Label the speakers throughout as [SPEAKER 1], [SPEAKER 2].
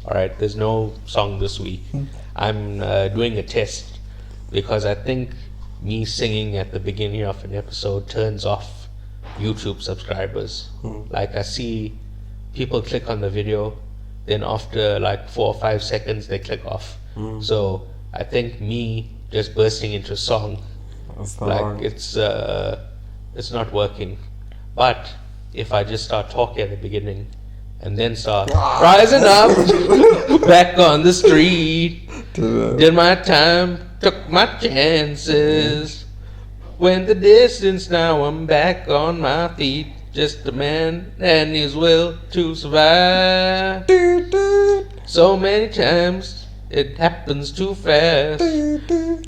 [SPEAKER 1] Alright, there's no song this week. I'm doing a test because I think me singing at the beginning of an episode turns off YouTube subscribers. Like I see people click on the video, then after like 4 or 5 seconds they click off. So I think me just bursting into song, it's not working. But if I just start talking at the beginning and then start rising up back on the street, did my time, took my chances, went the distance, now I'm back on my feet, just a man and his will to survive. So many times it happens too fast,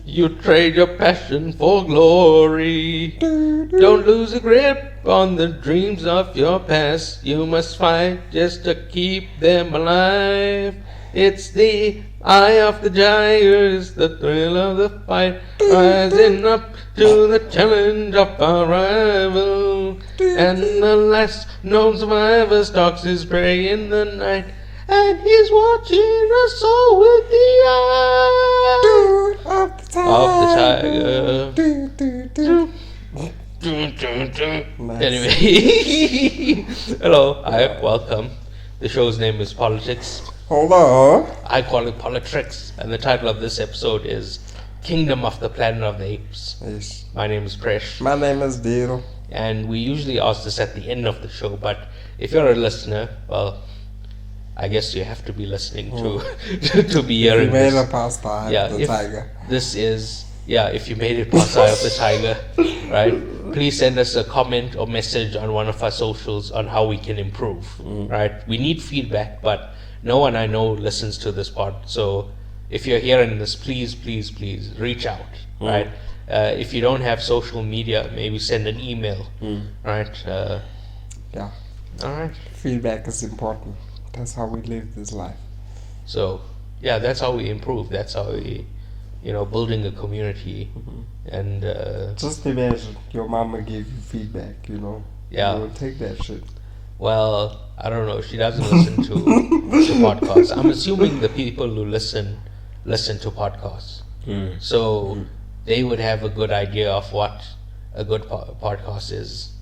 [SPEAKER 1] you trade your passion for glory. Don't lose a grip on the dreams of your past, you must fight just to keep them alive. It's the eye of the tigers, the thrill of the fight, rising up to the challenge of our rival. And the last known survivor stalks his prey in the night, and he's watching us all with the eye of the tiger. Anyway, hello, hi, welcome. The show's name is Politics.
[SPEAKER 2] Hello.
[SPEAKER 1] I call it Politics, and the title of this episode is Kingdom of the Planet of the Apes.
[SPEAKER 2] Yes.
[SPEAKER 1] My name is Presh.
[SPEAKER 2] My name is Diro.
[SPEAKER 1] And we usually ask this at the end of the show, but if you're a listener, well, I guess you have to be listening to be hearing
[SPEAKER 2] You made
[SPEAKER 1] this.
[SPEAKER 2] it past the eye of the tiger.
[SPEAKER 1] This is, if you made it past the eye of the tiger, right? Please send us a comment or message on one of our socials on how we can improve, right? We need feedback, but no one I know listens to this pod. So if you're hearing this, please reach out, right? If you don't have social media, maybe send an email, right?
[SPEAKER 2] Yeah.
[SPEAKER 1] All right.
[SPEAKER 2] Feedback is important. That's how we live this life.
[SPEAKER 1] So, that's how we improve. That's how we, building a community. And
[SPEAKER 2] just imagine your mama gave you feedback, You would take that shit.
[SPEAKER 1] Well, I don't know. She doesn't listen to podcasts. I'm assuming the people who listen to podcasts. So they would have a good idea of what a good podcast is,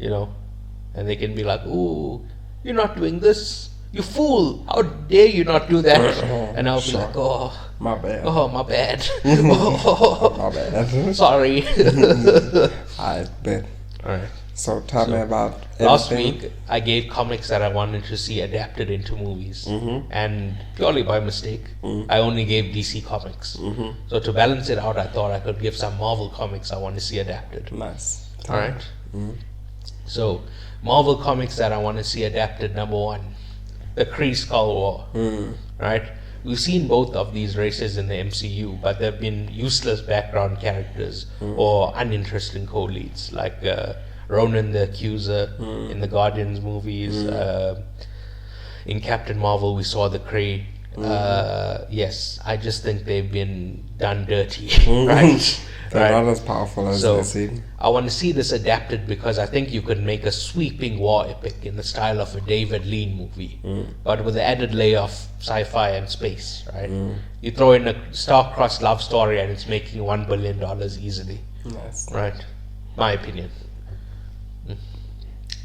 [SPEAKER 1] and they can be like, "Ooh, you're not doing this. You fool! How dare you not do that?" And I'll be like, "Oh,
[SPEAKER 2] my bad.
[SPEAKER 1] Oh, my bad.
[SPEAKER 2] My bad.
[SPEAKER 1] Sorry."
[SPEAKER 2] I bet.
[SPEAKER 1] All right.
[SPEAKER 2] So tell me about
[SPEAKER 1] last
[SPEAKER 2] anything.
[SPEAKER 1] week I gave comics that I wanted to see adapted into movies, and purely by mistake, I only gave DC comics. So to balance it out, I thought I could give some Marvel comics I want to see adapted.
[SPEAKER 2] Nice.
[SPEAKER 1] All right. So Marvel comics that I want to see adapted. Number 1, the Kree Skull War. Right. We've seen both of these races in the MCU, but they've been useless background characters or uninteresting co-leads, like Ronan the Accuser in the Guardians movies. In Captain Marvel, we saw the Kree. Yes, I just think they've been done dirty, right?
[SPEAKER 2] They're not as powerful as they seem.
[SPEAKER 1] I want to see this adapted because I think you could make a sweeping war epic in the style of a David Lean movie, but with the added layer of sci-fi and space, right? You throw in a star-crossed love story and it's making $1 billion easily.
[SPEAKER 2] Nice.
[SPEAKER 1] Right? My opinion.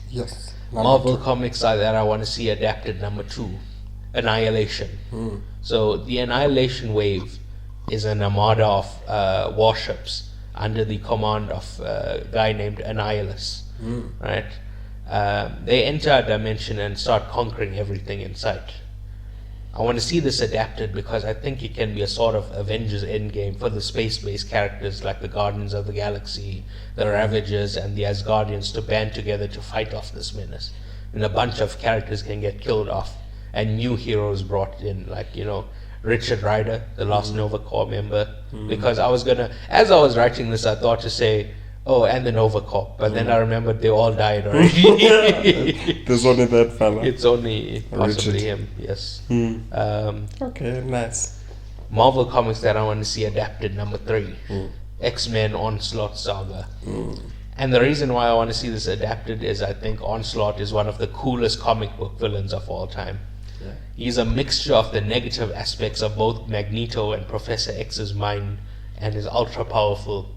[SPEAKER 2] Yes.
[SPEAKER 1] Marvel comics that I want to see adapted. Number 2, Annihilation. So the Annihilation Wave is an armada of warships under the command of a guy named Annihilus. Right? They enter a dimension and start conquering everything in sight. I want to see this adapted because I think it can be a sort of Avengers Endgame for the space-based characters like the Guardians of the Galaxy, the Ravagers, and the Asgardians to band together to fight off this menace. And a bunch of characters can get killed off and new heroes brought in, like, Richard Rider, the last Nova Corps member. Because as I was writing this, I thought to say, and the Nova Corps, but then I remembered they all died already.
[SPEAKER 2] There's only that fella.
[SPEAKER 1] It's only possibly
[SPEAKER 2] Richard.
[SPEAKER 1] him, yes.
[SPEAKER 2] Okay, nice.
[SPEAKER 1] Marvel comics that I want to see adapted. Number 3, X-Men Onslaught Saga. And the reason why I want to see this adapted is I think Onslaught is one of the coolest comic book villains of all time. he's a mixture of the negative aspects of both Magneto and Professor X's mind, and is ultra powerful.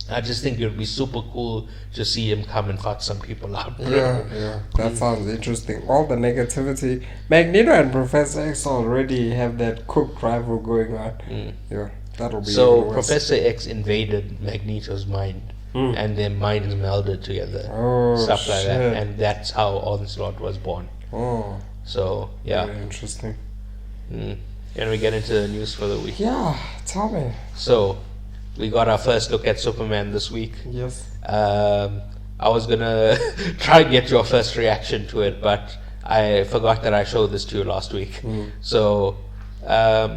[SPEAKER 1] I just think it would be super cool to see him come and fuck some people up.
[SPEAKER 2] That sounds interesting. All the negativity. Magneto and Professor X already have that cooked rival going on. Yeah, that'll be.
[SPEAKER 1] So Professor X invaded Magneto's mind, and their minds melded together. Stuff like that, and that's how Onslaught was born. So yeah.
[SPEAKER 2] Very interesting.
[SPEAKER 1] Can we get into the news for the week?
[SPEAKER 2] Yeah, tell me.
[SPEAKER 1] So, we got our first look at Superman this week.
[SPEAKER 2] Yes.
[SPEAKER 1] I was gonna try and get your first reaction to it, but I forgot that I showed this to you last week. So,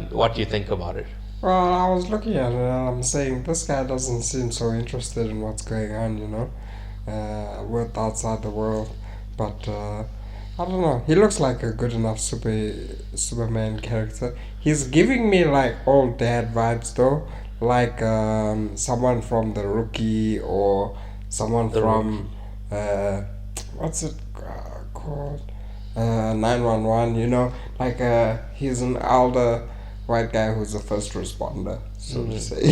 [SPEAKER 1] what do you think about it?
[SPEAKER 2] Well, I was looking at it and I'm saying this guy doesn't seem so interested in what's going on, with outside the world. But I don't know. He looks like a good enough Superman character. He's giving me like old dad vibes though, like someone from The Rookie or someone from what's it called? 911. Like he's an older white guy who's a first responder, so to say.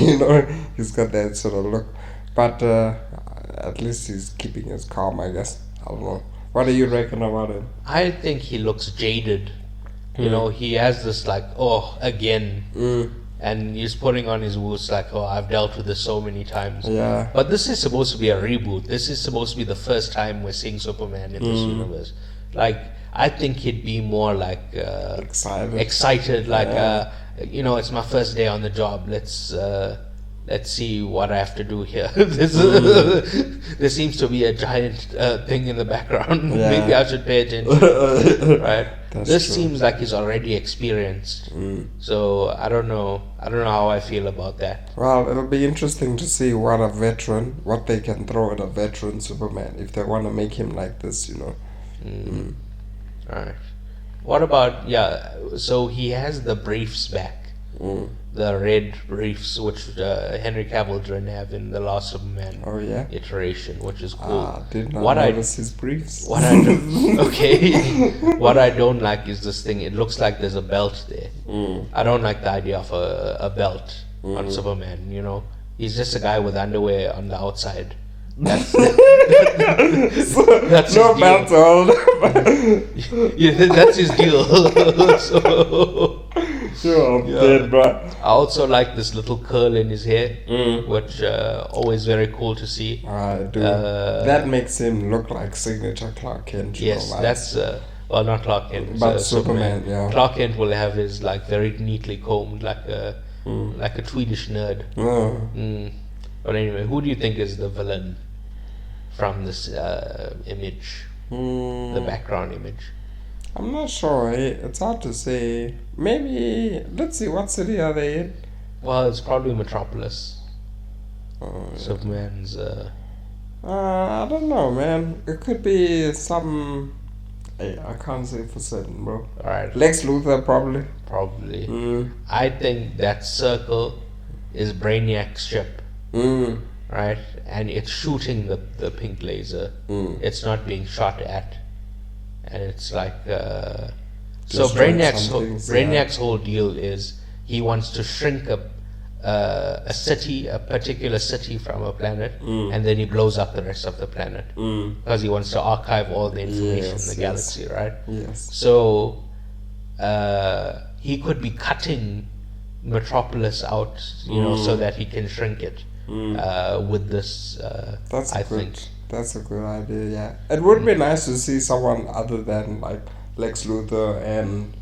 [SPEAKER 2] He's got that sort of look, but at least he's keeping his calm, I guess. I don't know. What do you reckon about him?
[SPEAKER 1] I think he looks jaded. He has this like, again. And he's putting on his boots like, I've dealt with this so many times.
[SPEAKER 2] Yeah.
[SPEAKER 1] But this is supposed to be a reboot. This is supposed to be the first time we're seeing Superman in this universe. Like, I think he'd be more like excited, like it's my first day on the job. Let's see what I have to do here. There seems to be a giant thing in the background. Maybe I should pay attention. Right? This seems like he's already experienced. So I don't know how I feel about that.
[SPEAKER 2] Well, it'll be interesting to see what they can throw at a veteran Superman if they want to make him like this,
[SPEAKER 1] Alright. What about, so he has the briefs back. The red briefs, which Henry Cavill didn't have in the last Superman iteration, which is cool.
[SPEAKER 2] Did not notice his briefs.
[SPEAKER 1] What I don't like is this thing. It looks like there's a belt there. I don't like the idea of a belt on Superman. He's just a guy with underwear on the outside. That's
[SPEAKER 2] no belt on.
[SPEAKER 1] That's his deal. So.
[SPEAKER 2] I'm dead, bro.
[SPEAKER 1] I also like this little curl in his hair, which always very cool to see.
[SPEAKER 2] I do. That makes him look like signature Clark Kent.
[SPEAKER 1] Yes, that's not Clark Kent,
[SPEAKER 2] but Superman. Yeah.
[SPEAKER 1] Clark Kent will have his like very neatly combed, like a Swedish nerd. But anyway, who do you think is the villain from this image, the background image?
[SPEAKER 2] I'm not sure. It's hard to say. Maybe, let's see, what city are they in?
[SPEAKER 1] Well, it's probably Metropolis. Superman's.
[SPEAKER 2] I don't know, man. It could be some. I can't say for certain, bro.
[SPEAKER 1] Alright.
[SPEAKER 2] Lex Luthor, probably.
[SPEAKER 1] Probably. I think that circle is Brainiac's ship. Right? And it's shooting the pink laser. It's not being shot at. And it's like so Brainiac's whole deal is he wants to shrink a particular city from a planet, and then he blows up the rest of the planet because he wants to archive all the information in the galaxy, right?
[SPEAKER 2] Yes.
[SPEAKER 1] So he could be cutting Metropolis out, so that he can shrink it with this. I think.
[SPEAKER 2] That's a good idea, yeah. It would be nice to see someone other than like Lex Luthor and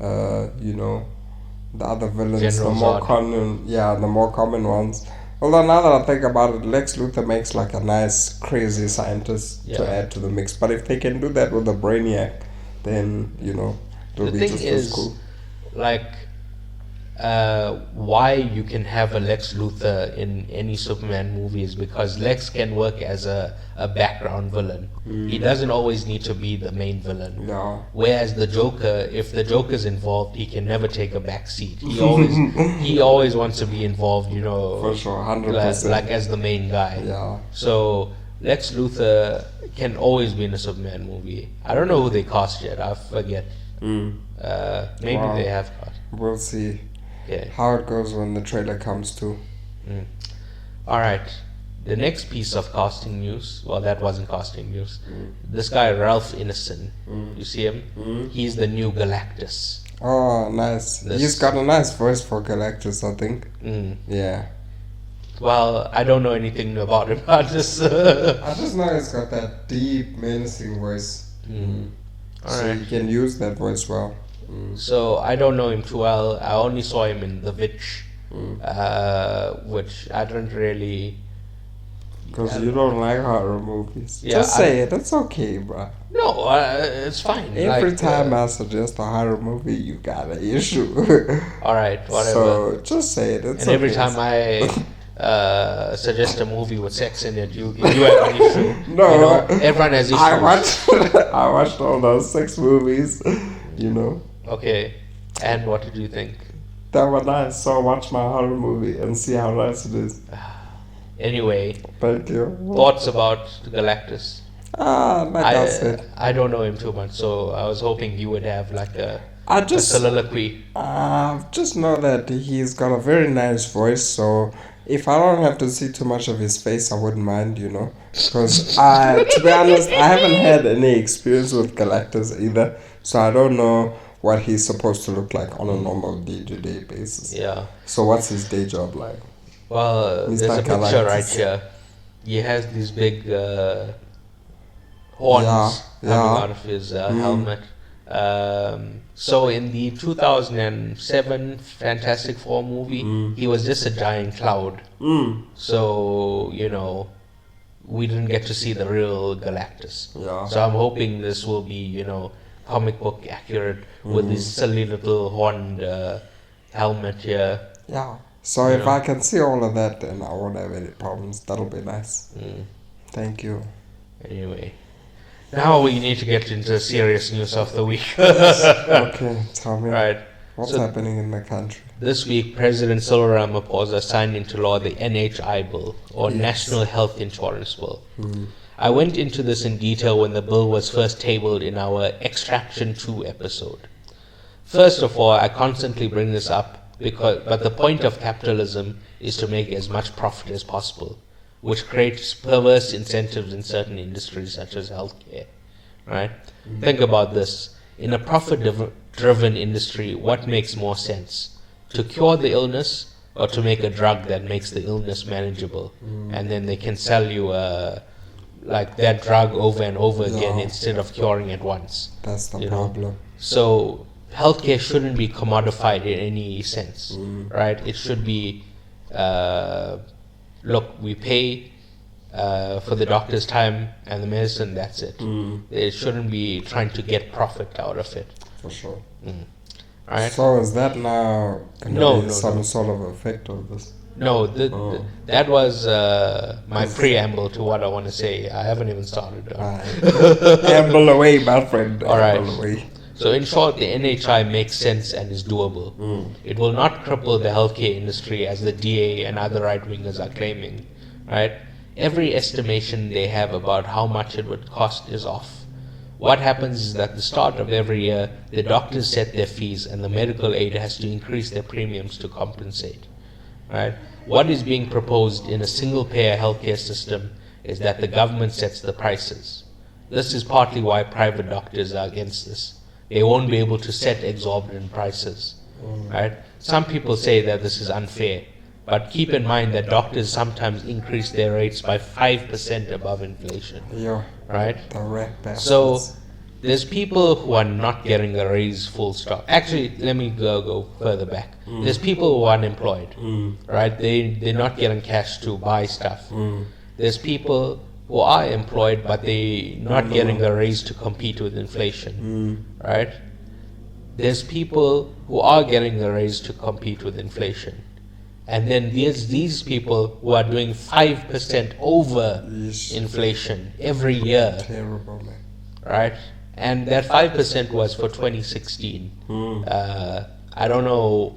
[SPEAKER 2] the other villains,
[SPEAKER 1] General
[SPEAKER 2] the more common ones. Although now that I think about it, Lex Luthor makes like a nice crazy scientist to add to the mix. But if they can do that with a Brainiac, then it'll be just as cool.
[SPEAKER 1] Like why you can have a Lex Luthor in any Superman movie is because Lex can work as a background villain. He doesn't always need to be the main villain.
[SPEAKER 2] Yeah.
[SPEAKER 1] Whereas the Joker, if the Joker's involved, he can never take a back seat. He always wants to be involved,
[SPEAKER 2] For sure, 100%.
[SPEAKER 1] Like as the main guy.
[SPEAKER 2] Yeah.
[SPEAKER 1] So Lex Luthor can always be in a Superman movie. I don't know who they cast yet. I forget. Maybe
[SPEAKER 2] Wow.
[SPEAKER 1] they have got.
[SPEAKER 2] We'll see
[SPEAKER 1] Okay.
[SPEAKER 2] how it goes when the trailer comes too.
[SPEAKER 1] All right. The next piece of casting news. Well, that wasn't casting news. This guy Ralph Ineson. You see him? He's the new Galactus.
[SPEAKER 2] Oh, nice.
[SPEAKER 1] This-
[SPEAKER 2] He's got a nice voice for Galactus, I think. Yeah.
[SPEAKER 1] Well, I don't know anything about him. I just.
[SPEAKER 2] I just know he's got that deep, menacing voice. So
[SPEAKER 1] Alright.
[SPEAKER 2] you can use that voice well.
[SPEAKER 1] So I don't know him too well. I only saw him in The Witch, which I don't really.
[SPEAKER 2] Because you don't like horror movies.
[SPEAKER 1] Yeah,
[SPEAKER 2] Just say it. It's okay, bro.
[SPEAKER 1] No, it's fine.
[SPEAKER 2] Every
[SPEAKER 1] Like,
[SPEAKER 2] time I suggest a horror movie, you got an issue.
[SPEAKER 1] all right, whatever.
[SPEAKER 2] So just say it. It's
[SPEAKER 1] And every
[SPEAKER 2] okay.
[SPEAKER 1] time I suggest a movie with sex in it, you have an issue.
[SPEAKER 2] No,
[SPEAKER 1] You know, everyone has issues.
[SPEAKER 2] I watched all those 6 movies. You know,
[SPEAKER 1] Okay, and what did you think?
[SPEAKER 2] that was nice. So watch my horror movie and see how nice it is.
[SPEAKER 1] Anyway,
[SPEAKER 2] Thank you.
[SPEAKER 1] thoughts about Galactus?
[SPEAKER 2] Like I said,
[SPEAKER 1] I don't know him too much, so I was hoping you would have like a
[SPEAKER 2] I just
[SPEAKER 1] soliloquy.
[SPEAKER 2] just know that he's got a very nice voice. So if I don't have to see too much of his face, I wouldn't mind, you know. Because to be honest, I haven't had any experience with Galactus either, so I don't know what he's supposed to look like on a normal day-to-day basis.
[SPEAKER 1] Yeah.
[SPEAKER 2] So what's his day job like?
[SPEAKER 1] Well,
[SPEAKER 2] Mr.
[SPEAKER 1] there's a picture
[SPEAKER 2] Galactus.
[SPEAKER 1] right here. He has these big horns coming out of his helmet. So in the 2007 Fantastic Four movie, he was just a giant cloud. So, you know, we didn't get to see the real Galactus.
[SPEAKER 2] Yeah.
[SPEAKER 1] So I'm hoping this will be, you know, comic book accurate with this silly little horned helmet here.
[SPEAKER 2] Yeah. So if I can see all of that, then I won't have any problems. That'll be nice. Thank you.
[SPEAKER 1] Anyway, now we need to get into serious news of the week.
[SPEAKER 2] Okay, tell me.
[SPEAKER 1] Right.
[SPEAKER 2] What's
[SPEAKER 1] So-
[SPEAKER 2] happening in the country?
[SPEAKER 1] This week, President Cyril Ramaphosa signed into law the NHI bill, or National Health Insurance Bill. I went into this in detail when the bill was first tabled in our Extraction 2 episode. First of all, I constantly bring this up but the point of capitalism is to make as much profit as possible, which creates perverse incentives in certain industries such as healthcare. Right? Think about this. In a profit-driven industry, what makes more sense? To cure the illness or to make a drug that makes the illness manageable? And then they can sell you like that drug over and over again
[SPEAKER 2] Yeah.
[SPEAKER 1] instead of curing it once.
[SPEAKER 2] That's the
[SPEAKER 1] You know.
[SPEAKER 2] problem.
[SPEAKER 1] So healthcare shouldn't be commodified in any sense, right? It should be, look, we pay for the doctor's time and the medicine, that's it. It shouldn't be trying to get profit out of it,
[SPEAKER 2] For sure.
[SPEAKER 1] right?
[SPEAKER 2] So is that now going to
[SPEAKER 1] No,
[SPEAKER 2] be
[SPEAKER 1] no,
[SPEAKER 2] some
[SPEAKER 1] no.
[SPEAKER 2] sort of effect of this?
[SPEAKER 1] No, that was my preamble to what I want to say. I haven't even started.
[SPEAKER 2] Amble away, my friend.
[SPEAKER 1] All right.
[SPEAKER 2] Amble away.
[SPEAKER 1] So in short, the NHI makes sense and is doable. It will not cripple the healthcare industry as the DA and other right-wingers are claiming, right? Every estimation they have about how much it would cost is off. What happens is that at the start of every year, the doctors set their fees and the medical aid has to increase their premiums to compensate, right? What is being proposed in a single-payer healthcare system is that the government sets the prices. This is partly why private doctors are against this. They won't be able to set exorbitant prices, right? Some people say that this is unfair, but keep in mind that doctors sometimes increase their rates by 5% above inflation,
[SPEAKER 2] Yeah,
[SPEAKER 1] right?
[SPEAKER 2] the rat bastards.
[SPEAKER 1] So there's people who are not getting a raise full stop. Actually, let me go further back. There's people who are unemployed, right? They're not getting cash to buy stuff. There's people who are employed, but they're not getting a raise to compete with inflation, right? There's people who are getting a raise to compete with inflation. And then there's these people who are doing 5% over
[SPEAKER 2] Yeesh.
[SPEAKER 1] inflation every year,
[SPEAKER 2] Terrible, man.
[SPEAKER 1] right? And that 5% was for 2016. I don't know,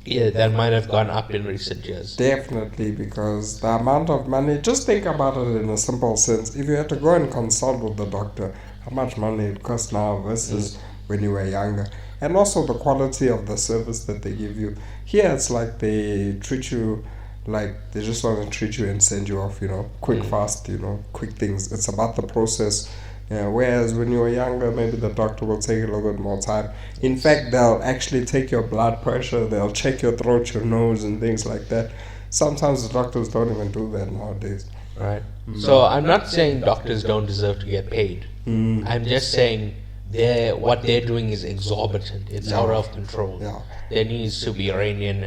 [SPEAKER 1] yeah, that might have gone up in recent years.
[SPEAKER 2] Definitely, because the amount of money, just think about it in a simple sense. If you had to go and consult with the doctor, how much money it costs now versus when you were younger. and also the quality of the service that they give you. Here it's like they treat you like they just want to treat you and send you off, quick, fast, quick things. It's about the process. Yeah, whereas when you were younger, maybe the doctor will take a little bit more time. In fact, they'll actually take your blood pressure, they'll check your throat, your nose, and things like that. Sometimes the doctors don't even do that nowadays.
[SPEAKER 1] Right. So I'm not saying doctors don't deserve to get paid. I'm just saying what they're doing is exorbitant. It's out of control.
[SPEAKER 2] Yeah.
[SPEAKER 1] There needs to be rein in,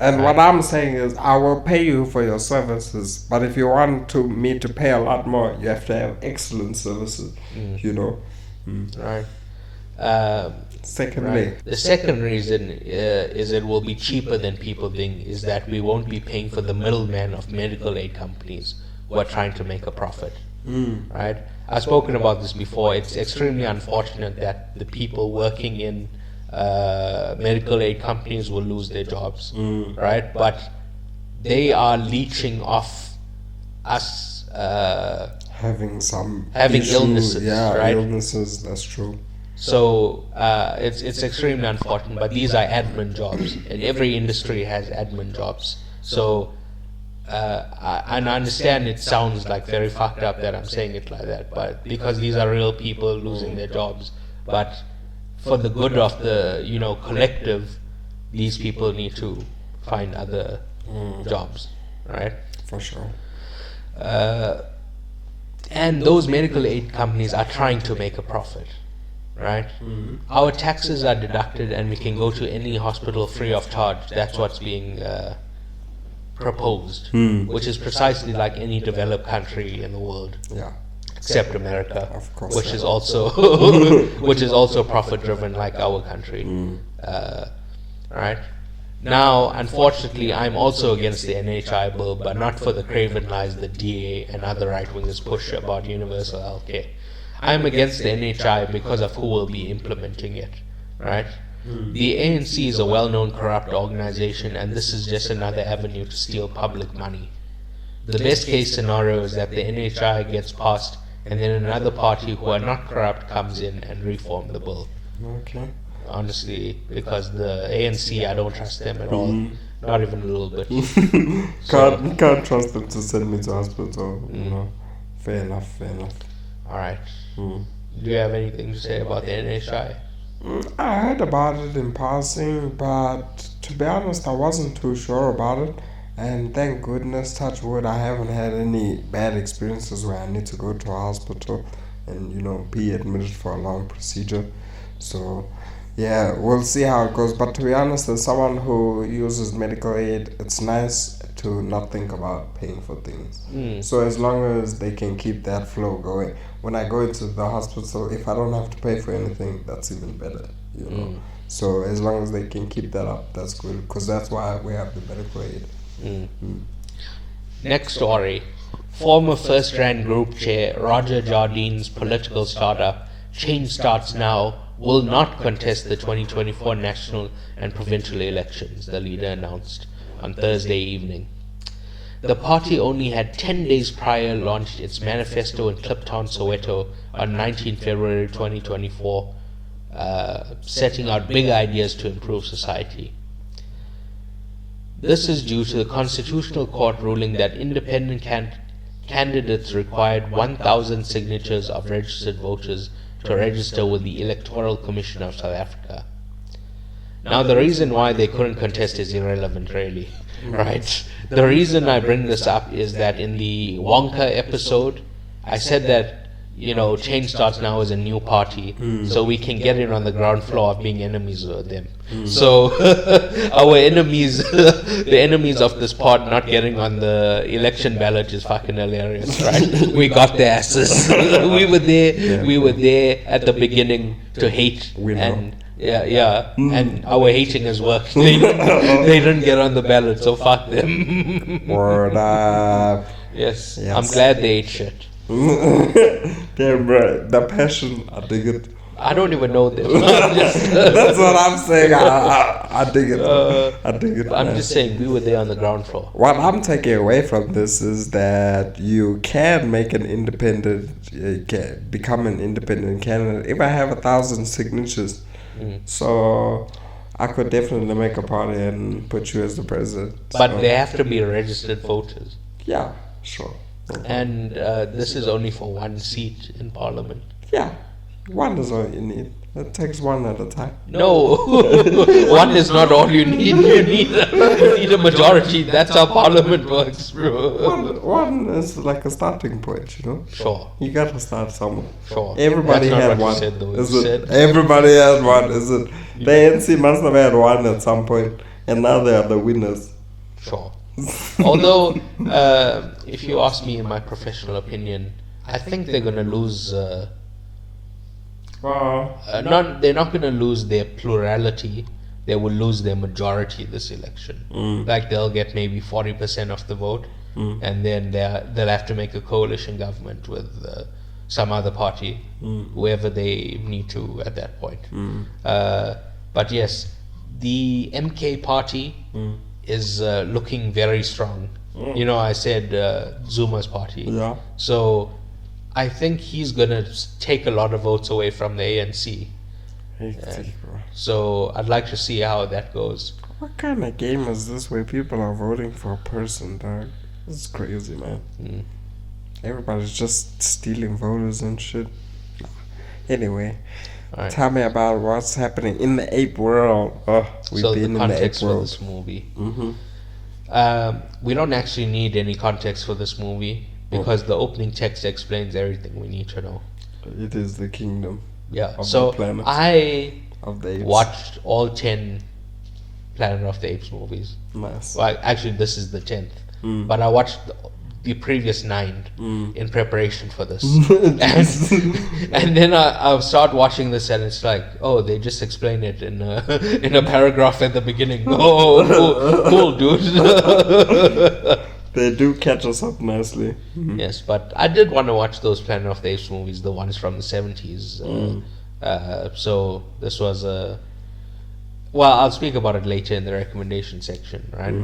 [SPEAKER 2] And what I'm saying is, I will pay you for your services, but if you want me to pay a lot more, you have to have excellent services.
[SPEAKER 1] Right.
[SPEAKER 2] Secondly,
[SPEAKER 1] right. The second reason is it will be cheaper than people think, is that we won't be paying for the middlemen of medical aid companies who are trying to make a profit. Right? I've spoken about this before. It's extremely unfortunate that the people working in medical aid companies will lose their jobs, right? But they are leeching off us
[SPEAKER 2] having
[SPEAKER 1] illnesses, right?
[SPEAKER 2] Illnesses, that's true.
[SPEAKER 1] So it's extremely unfortunate, but these are admin jobs, and every industry has admin jobs. So and I understand it sounds like very fucked up that I'm saying it like that, but because these are real people losing their jobs, but for the good of the collective, these people need to find other jobs, right?
[SPEAKER 2] For sure.
[SPEAKER 1] And those medical aid companies are trying to make a profit, right? Our taxes are deducted and we can go to any hospital free of charge. That's what's being proposed, which is precisely like any developed country in the world.
[SPEAKER 2] Yeah.
[SPEAKER 1] Except America,
[SPEAKER 2] of course,
[SPEAKER 1] which is also profit driven like our country. Right? Now, unfortunately, I'm also against the NHI bill, but not for the craven lies the DA and other right wingers push about universal healthcare. I'm against the NHI because of who will be implementing it. Right? The ANC is a well-known corrupt organization, and this is just another avenue to steal public money. The best case scenario is that the NHI gets passed, and then another party who are not corrupt comes in and reform the bill.
[SPEAKER 2] Okay.
[SPEAKER 1] Honestly, because the ANC, I don't trust them at all. Not even a little bit.
[SPEAKER 2] Can't trust them to send me to hospital. Fair enough.
[SPEAKER 1] Alright. Do you have anything to say about the NHI?
[SPEAKER 2] I heard about it in passing, but to be honest, I wasn't too sure about it. And thank goodness, touch wood, I haven't had any bad experiences where I need to go to a hospital and, be admitted for a long procedure. So, yeah, we'll see how it goes. But to be honest, as someone who uses medical aid, it's nice to not think about paying for things. So as long as they can keep that flow going. When I go into the hospital, if I don't have to pay for anything, that's even better, So as long as they can keep that up, that's good. Because that's why we have the medical aid.
[SPEAKER 1] Next story. Former First Rand Group Chair Roger Jardine's political startup, Change Starts Now, will not contest the 2024 national and provincial elections, the leader announced on Thursday evening. The party only had 10 days prior launched its manifesto in Kliptown, Soweto on 19 February 2024, setting out big ideas to improve society. This is due to the Constitutional Court ruling that independent candidates required 1,000 signatures of registered voters to register with the Electoral Commission of South Africa. Now, the reason why they couldn't contest is irrelevant, really, right? The reason I bring this up is that in the Wonka episode, I said that Change Starts Now is a new party, so we can get it on the ground floor of being enemies with them. So our enemies, the enemies of this part not getting on the election ballot is fucking hilarious, right? We got their asses. We were there at the beginning to hate and and our hating has worked. They didn't get on the ballot, so fuck them.
[SPEAKER 2] Word up.
[SPEAKER 1] Yes, I'm glad they ate shit.
[SPEAKER 2] Damn right, the passion, I dig it.
[SPEAKER 1] I don't even know them. I'm just,
[SPEAKER 2] That's what I'm saying. I dig it. I dig it.
[SPEAKER 1] I'm
[SPEAKER 2] man.
[SPEAKER 1] just saying we were there on the ground floor.
[SPEAKER 2] What I'm taking away from this is that you can make an independent, become an independent candidate if I have 1,000 signatures. So I could definitely make a party and put you as the president.
[SPEAKER 1] But
[SPEAKER 2] So,
[SPEAKER 1] they have to be registered voters.
[SPEAKER 2] yeah, sure.
[SPEAKER 1] And this is only for one seat in parliament.
[SPEAKER 2] Yeah, one is all you need. It takes one at a time.
[SPEAKER 1] No, one is not all you need. You need a majority. That's how parliament works, bro.
[SPEAKER 2] One is like a starting point, you know?
[SPEAKER 1] Sure,
[SPEAKER 2] You gotta start somewhere.
[SPEAKER 1] sure.
[SPEAKER 2] Everybody
[SPEAKER 1] That's not
[SPEAKER 2] had
[SPEAKER 1] what
[SPEAKER 2] one.
[SPEAKER 1] you said, though.
[SPEAKER 2] Is
[SPEAKER 1] You
[SPEAKER 2] it?
[SPEAKER 1] said
[SPEAKER 2] Everybody had one, is it? The ANC must have had one at some point, and now they are the winners.
[SPEAKER 1] sure. Although, if you ask me, in my professional opinion, I think they're gonna lose. They're not gonna lose their plurality. They will lose their majority this election. Like they'll get maybe 40% of the vote, and then they'll have to make a coalition government with some other party, whoever they need to at that point. But yes, the MK party is looking very strong. You know, I said Zuma's party.
[SPEAKER 2] Yeah.
[SPEAKER 1] So I think he's gonna take a lot of votes away from the ANC. So I'd like to see how that goes.
[SPEAKER 2] What kind of game is this where people are voting for a person, dog? This is crazy, man. Everybody's just stealing voters and shit. Anyway,
[SPEAKER 1] Alright.
[SPEAKER 2] tell me about what's happening in the ape world. We've
[SPEAKER 1] So
[SPEAKER 2] been
[SPEAKER 1] the
[SPEAKER 2] in the ape
[SPEAKER 1] context for
[SPEAKER 2] world.
[SPEAKER 1] this movie. We don't actually need any context for this movie because the opening text explains everything we need to know.
[SPEAKER 2] It is the kingdom
[SPEAKER 1] Yeah.
[SPEAKER 2] Of
[SPEAKER 1] So
[SPEAKER 2] the planet.
[SPEAKER 1] I
[SPEAKER 2] of the apes.
[SPEAKER 1] watched all 10 Planet of the Apes movies.
[SPEAKER 2] Nice.
[SPEAKER 1] Well, actually, this is the 10th. But I watched the previous 9 in preparation for this. and then I start watching this and it's like, oh, they just explain it in a paragraph at the beginning. Oh, cool, dude.
[SPEAKER 2] They do catch us up nicely.
[SPEAKER 1] Yes, but I did want to watch those Planet of the Apes movies, the ones from the 70s. So this was a... Well, I'll speak about it later in the recommendation section, right?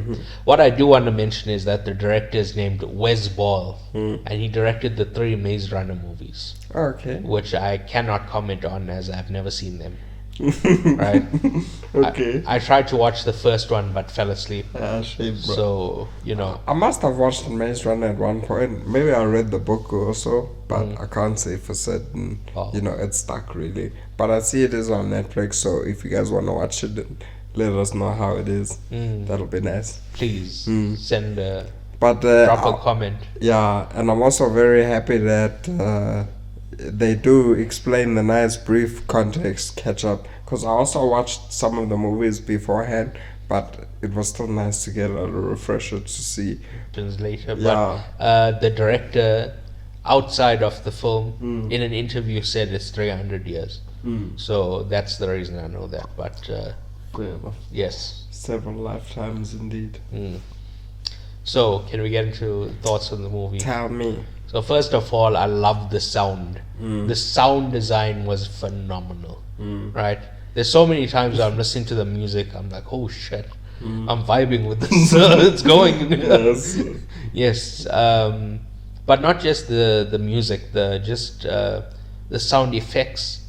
[SPEAKER 1] What I do want to mention is that the director is named Wes Ball, and he directed the 3 Maze Runner movies,
[SPEAKER 2] Okay.
[SPEAKER 1] which I cannot comment on as I've never seen them. Right?
[SPEAKER 2] Okay.
[SPEAKER 1] I tried to watch the first one but fell asleep.
[SPEAKER 2] Shame, bro.
[SPEAKER 1] So, you know,
[SPEAKER 2] I must have watched Maze Runner at one point. Maybe I read the book or so, but I can't say for certain.
[SPEAKER 1] Oh.
[SPEAKER 2] You know, it's stuck really. But I see it is on Netflix, so if you guys want to watch it, then let us know how it is. That'll be nice.
[SPEAKER 1] please send a
[SPEAKER 2] But
[SPEAKER 1] drop a comment.
[SPEAKER 2] yeah, and I'm also very happy that they do explain the nice brief context catch up, because I also watched some of the movies beforehand, but it was still nice to get a little refresher to see.
[SPEAKER 1] Later,
[SPEAKER 2] Yeah.
[SPEAKER 1] but the director outside of the film in an interview said it's 300 years. So that's the reason I know that. But
[SPEAKER 2] Fair enough.
[SPEAKER 1] yes.
[SPEAKER 2] Several lifetimes indeed.
[SPEAKER 1] So can we get into thoughts on the movie?
[SPEAKER 2] Tell me.
[SPEAKER 1] So first of all, I love the sound. The sound design was phenomenal. Right? There's so many times I'm listening to the music, I'm like, oh shit, I'm vibing with this. It's going.
[SPEAKER 2] Yes.
[SPEAKER 1] Yes. But not just the music, the sound effects.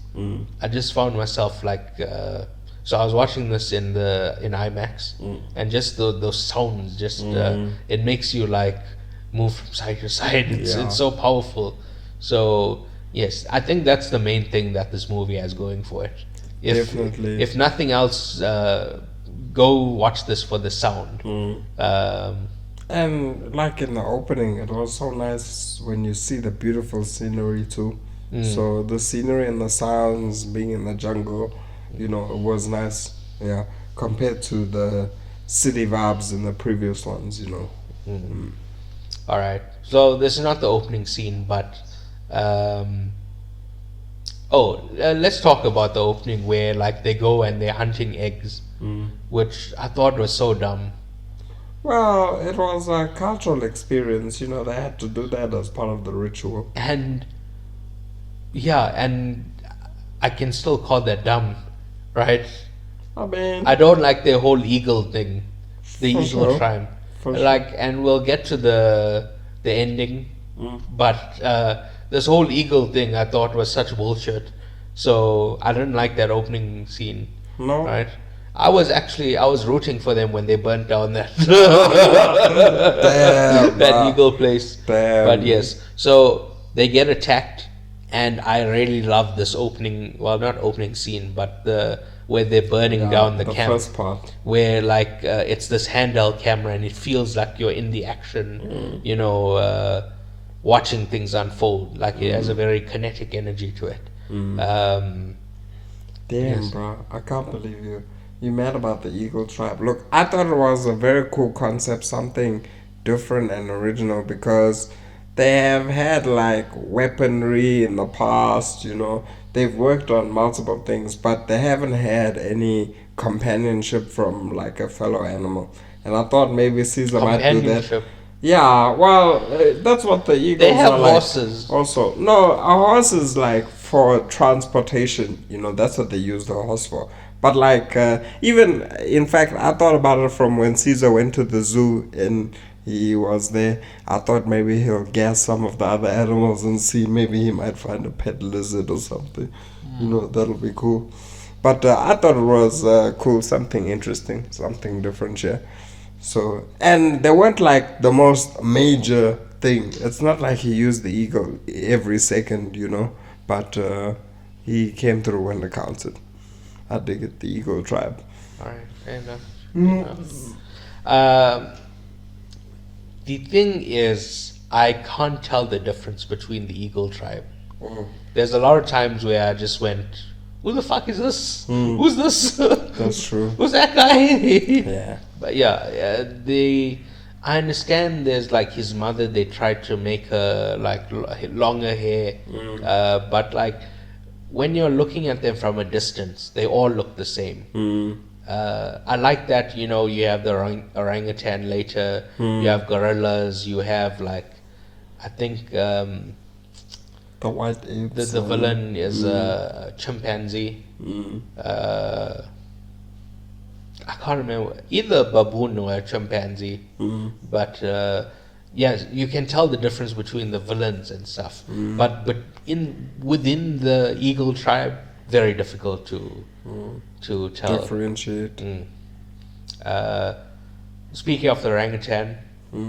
[SPEAKER 1] I just found myself like, so I was watching this in IMAX, and just those sounds, just it makes you like move from side to side. It's so powerful. So yes, I think that's the main thing that this movie has going for it.
[SPEAKER 2] Definitely.
[SPEAKER 1] If nothing else, go watch this for the sound.
[SPEAKER 2] And like in the opening, it was so nice when you see the beautiful scenery too. So the scenery and the sounds being in the jungle, you know, it was nice. Yeah, compared to the city vibes in the previous ones, you know.
[SPEAKER 1] All right. So this is not the opening scene, but let's talk about the opening where like they go and they're hunting eggs, which I thought was so dumb.
[SPEAKER 2] Well, it was a cultural experience, you know, they had to do that as part of the ritual.
[SPEAKER 1] And yeah, and I can still call that dumb, right?
[SPEAKER 2] I mean,
[SPEAKER 1] I don't like their whole eagle thing, the
[SPEAKER 2] for
[SPEAKER 1] eagle
[SPEAKER 2] sure.
[SPEAKER 1] tribe.
[SPEAKER 2] For
[SPEAKER 1] Like, and we'll get to the ending, but this whole eagle thing I thought was such bullshit. So I didn't like that opening scene,
[SPEAKER 2] No.
[SPEAKER 1] right? I was rooting for them when they burnt down that
[SPEAKER 2] Damn,
[SPEAKER 1] that
[SPEAKER 2] bruh.
[SPEAKER 1] eagle place.
[SPEAKER 2] Damn.
[SPEAKER 1] But yes, so they get attacked, and I really love this opening. Well, not opening scene, but the where they're burning
[SPEAKER 2] Yeah,
[SPEAKER 1] down the
[SPEAKER 2] the
[SPEAKER 1] camp.
[SPEAKER 2] first part.
[SPEAKER 1] Where like it's this handheld camera, and it feels like you're in the action. You know, watching things unfold. Like it has a very kinetic energy to it.
[SPEAKER 2] Damn,
[SPEAKER 1] Yes.
[SPEAKER 2] bro. I can't believe you mad about the Eagle Tribe. Look, I thought it was a very cool concept, something different and original because they have had like weaponry in the past, you know. They've worked on multiple things, but they haven't had any companionship from like a fellow animal. And I thought maybe Caesar might do that.
[SPEAKER 1] Companionship.
[SPEAKER 2] Yeah, well, that's what the eagles
[SPEAKER 1] They have
[SPEAKER 2] are like.
[SPEAKER 1] horses.
[SPEAKER 2] Also, no, a horse is like for transportation. You know, that's what they use the horse for. But like, even in fact, I thought about it from when Caesar went to the zoo and he was there. I thought maybe he'll gas some of the other animals and see maybe he might find a pet lizard or something. You know, that'll be cool. But I thought it was cool, something interesting, something different, yeah. So, and they weren't like the most major thing. It's not like he used the eagle every second, you know, but he came through when it counted. I dig it, the Eagle Tribe.
[SPEAKER 1] Alright, fair enough. The thing is, I can't tell the difference between the Eagle Tribe.
[SPEAKER 2] Oh,
[SPEAKER 1] There's a lot of times where I just went, who the fuck is this? Who's this?
[SPEAKER 2] that's true.
[SPEAKER 1] Who's that guy?
[SPEAKER 2] Yeah.
[SPEAKER 1] But yeah, I understand there's like his mother, they tried to make her like longer hair, but like when you're looking at them from a distance, they all look the same. I like that, you know, you have the orangutan later, you have gorillas, you have like, I think
[SPEAKER 2] The white apes.
[SPEAKER 1] the villain is a chimpanzee. I can't remember, either a baboon or a chimpanzee. But yes, you can tell the difference between the villains and stuff. But within the Eagle Tribe, very difficult to tell.
[SPEAKER 2] differentiate.
[SPEAKER 1] Speaking of the orangutan,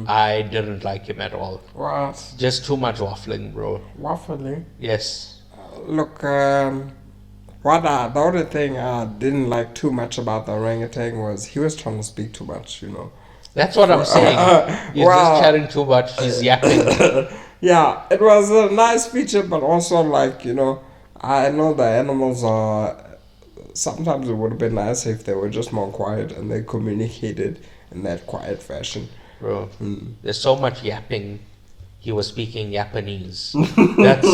[SPEAKER 1] I didn't like him at all.
[SPEAKER 2] What?
[SPEAKER 1] Just too much waffling, bro.
[SPEAKER 2] Waffling?
[SPEAKER 1] Yes.
[SPEAKER 2] Look, the only thing I didn't like too much about the orangutan was he was trying to speak too much, you know.
[SPEAKER 1] That's what I'm saying. He's just chatting too much. He's yapping.
[SPEAKER 2] Yeah, it was a nice feature, but also like, you know, I know the animals are. Sometimes it would have been nice if they were just more quiet and they communicated in that quiet fashion.
[SPEAKER 1] Bro, there's so much yapping. He was speaking Japanese. That's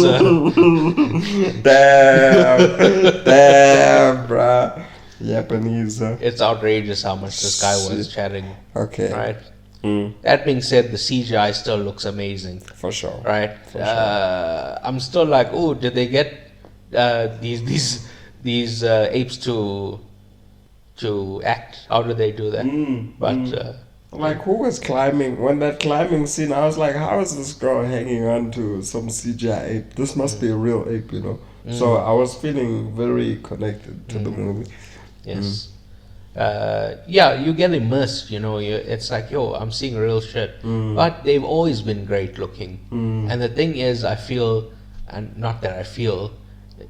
[SPEAKER 2] damn, bruh. Japanese.
[SPEAKER 1] it's outrageous how much this guy was chatting.
[SPEAKER 2] Okay.
[SPEAKER 1] Right. That being said, the CGI still looks amazing.
[SPEAKER 2] For sure.
[SPEAKER 1] Right. I'm still like, oh, did they get these apes to act? How did they do that? But
[SPEAKER 2] Like, who was climbing? When that climbing scene, I was like, how is this girl hanging on to some CGI ape? This must be a real ape, you know? So I was feeling very connected to the movie.
[SPEAKER 1] yes. Yeah, you get immersed, you know. It's like, yo, I'm seeing real shit. But they've always been great looking. And the thing is, I feel, and not that I feel,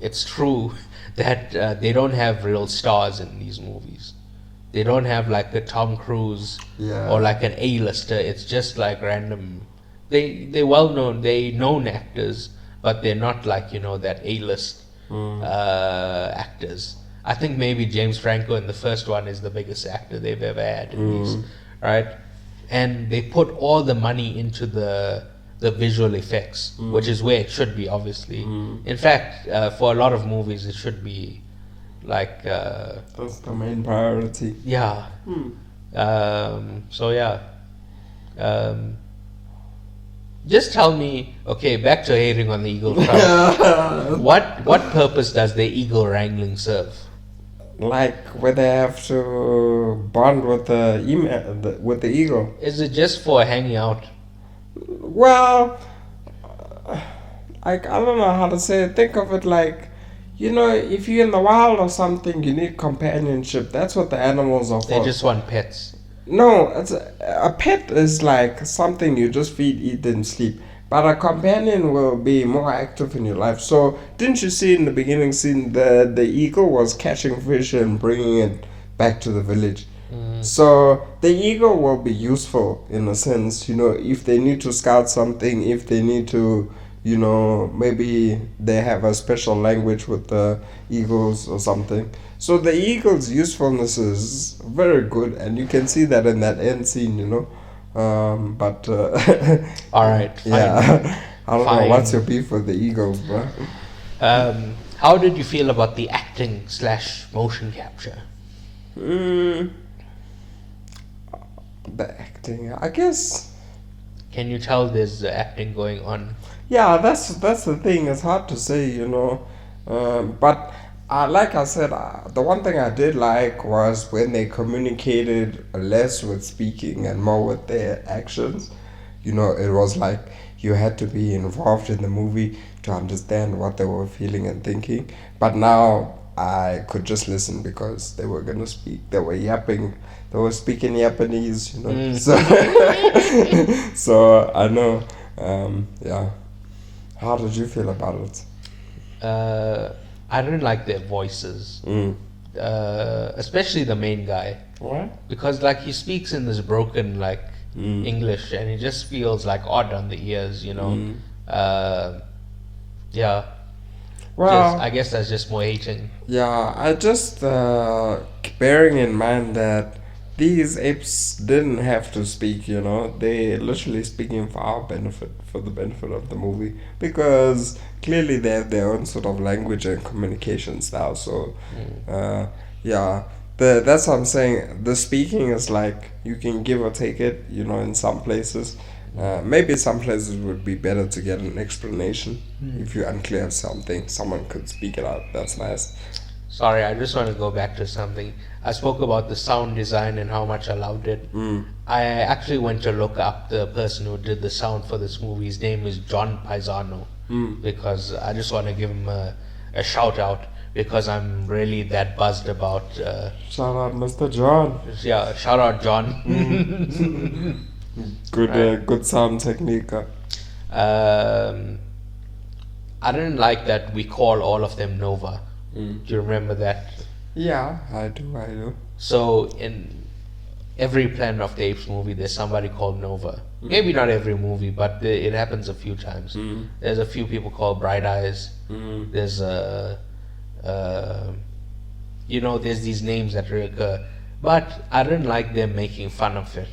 [SPEAKER 1] it's true that they don't have real stars in these movies. They don't have like a Tom Cruise or like an A-lister. It's just like random. They're well known. They're known actors, but they're not like, you know, that A-list actors. I think maybe James Franco in the first one is the biggest actor they've ever had in these, right? And they put all the money into the visual effects, which is where it should be, obviously. In fact, for a lot of movies, it should be like
[SPEAKER 2] That's the main priority.
[SPEAKER 1] yeah. So yeah, Just tell me, okay, back to hating on the eagle crowd. What purpose does the eagle wrangling serve?
[SPEAKER 2] Like where they have to bond with the with the eagle.
[SPEAKER 1] Is it just for hanging out?
[SPEAKER 2] Well, like I don't know how to say it. Think of it like, if you're in the wild or something, you need companionship. That's what the animals are for.
[SPEAKER 1] They just want pets.
[SPEAKER 2] No, a pet is like something you just feed, eat, and sleep. But a companion will be more active in your life. So didn't you see in the beginning scene the eagle was catching fish and bringing it back to the village? So the eagle will be useful in a sense, if they need to scout something, if they need to, maybe they have a special language with the eagles or something. So the eagle's usefulness is very good, and you can see that in that end scene, but
[SPEAKER 1] All right, fine.
[SPEAKER 2] yeah, I don't know
[SPEAKER 1] Fine.
[SPEAKER 2] what's your beef with the eagles, bro.
[SPEAKER 1] How did you feel about the acting / motion capture?
[SPEAKER 2] The acting, I guess.
[SPEAKER 1] Can you tell there's acting going on?
[SPEAKER 2] Yeah, that's the thing. It's hard to say, but like I said, the one thing I did like was when they communicated less with speaking and more with their actions. It was like you had to be involved in the movie to understand what they were feeling and thinking. But now I could just listen because they were gonna speak. They were yapping. They were speaking Japanese, So, so I know. Yeah. How did you feel about it?
[SPEAKER 1] I didn't like their voices, especially the main guy,
[SPEAKER 2] What?
[SPEAKER 1] because like he speaks in this broken like English, and it just feels like odd on the ears, Yeah,
[SPEAKER 2] Well,
[SPEAKER 1] I guess that's just more hating.
[SPEAKER 2] yeah, I just bearing in mind that these apes didn't have to speak, they literally speaking for our benefit, for the benefit of the movie, because clearly they have their own sort of language and communication style. So, yeah, that's what I'm saying. The speaking is like you can give or take it, in some places. Maybe some places would be better to get an explanation. If you're unclear of something, someone could speak it out. That's nice.
[SPEAKER 1] Sorry, I just want to go back to something. I spoke about the sound design and how much I loved it. I actually went to look up the person who did the sound for this movie. His name is John Paisano, because I just want to give him a shout out, because I'm really that buzzed about.
[SPEAKER 2] Shout out, Mr. John.
[SPEAKER 1] Yeah, shout out John.
[SPEAKER 2] Good sound technique.
[SPEAKER 1] I didn't like that we call all of them Nova. Do you remember that?
[SPEAKER 2] Yeah, I do.
[SPEAKER 1] So in every Planet of the Apes movie, there's somebody called Nova. Maybe not every movie, but it happens a few times. There's a few people called Bright Eyes. There's there's these names that recur, but I didn't like them making fun of it.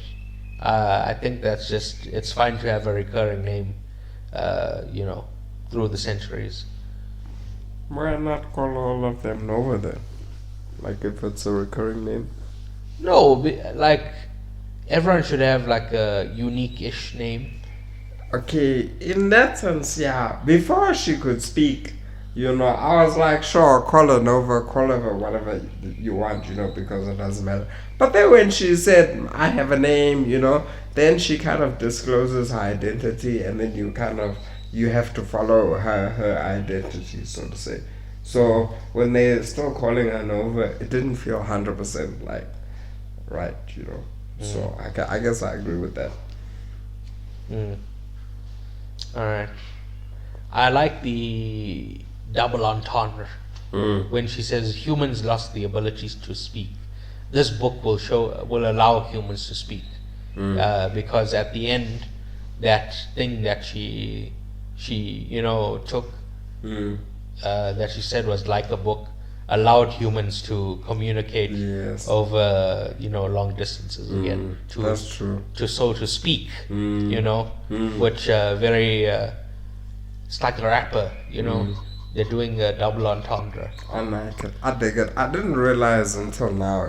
[SPEAKER 1] I think that's just, it's fine to have a recurring name, through the centuries.
[SPEAKER 2] Why not call all of them Nova then? Like if it's a recurring name?
[SPEAKER 1] No, like everyone should have like a unique-ish name.
[SPEAKER 2] Okay, in that sense, yeah. Before she could speak, I was like, sure, call her Nova, call her whatever you want, because it doesn't matter. But then when she said, I have a name, then she kind of discloses her identity, and then you have to follow her identity, so to say. So when they're still calling her Nova, it didn't feel 100% like right, So I guess I agree with that.
[SPEAKER 1] Alright. I like the double entendre when she says humans lost the abilities to speak. This book will allow humans to speak, because at the end, that thing that she took, that she said was like a book, allowed humans to communicate over long distances again.
[SPEAKER 2] That's true.
[SPEAKER 1] To speak, which very it's like a rapper, they're doing a double entendre.
[SPEAKER 2] I like it. I dig it. I didn't realize until now,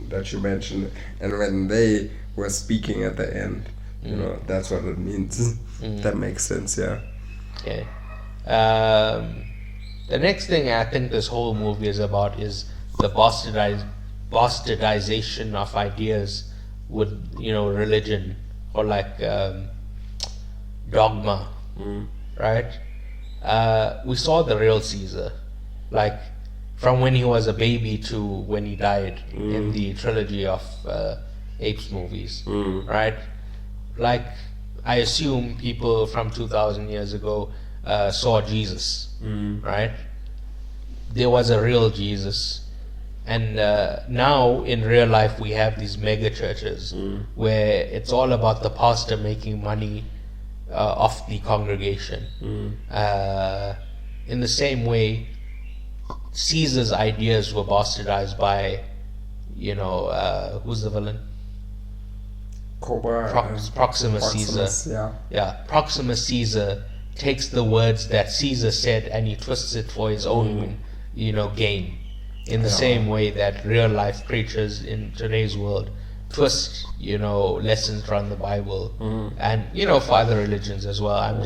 [SPEAKER 2] that you mentioned it. And when they were speaking at the end, You know, that's what it means. That makes sense, yeah.
[SPEAKER 1] Okay. The next thing I think this whole movie is about is the bastardization of ideas with, religion, or like dogma, right? We saw the real Caesar, like from when he was a baby to when he died in the trilogy of Apes movies, right? Like, I assume people from 2,000 years ago saw Jesus, right? There was a real Jesus. And now in real life we have these mega churches where it's all about the pastor making money off the congregation. In the same way, Caesar's ideas were bastardized by, who's the villain? Proximus Caesar. Yeah, Proximus Caesar takes the words that Caesar said and he twists it for his own, gain. In the same way that real life preachers in today's world twist, lessons from the Bible, and for other religions as well.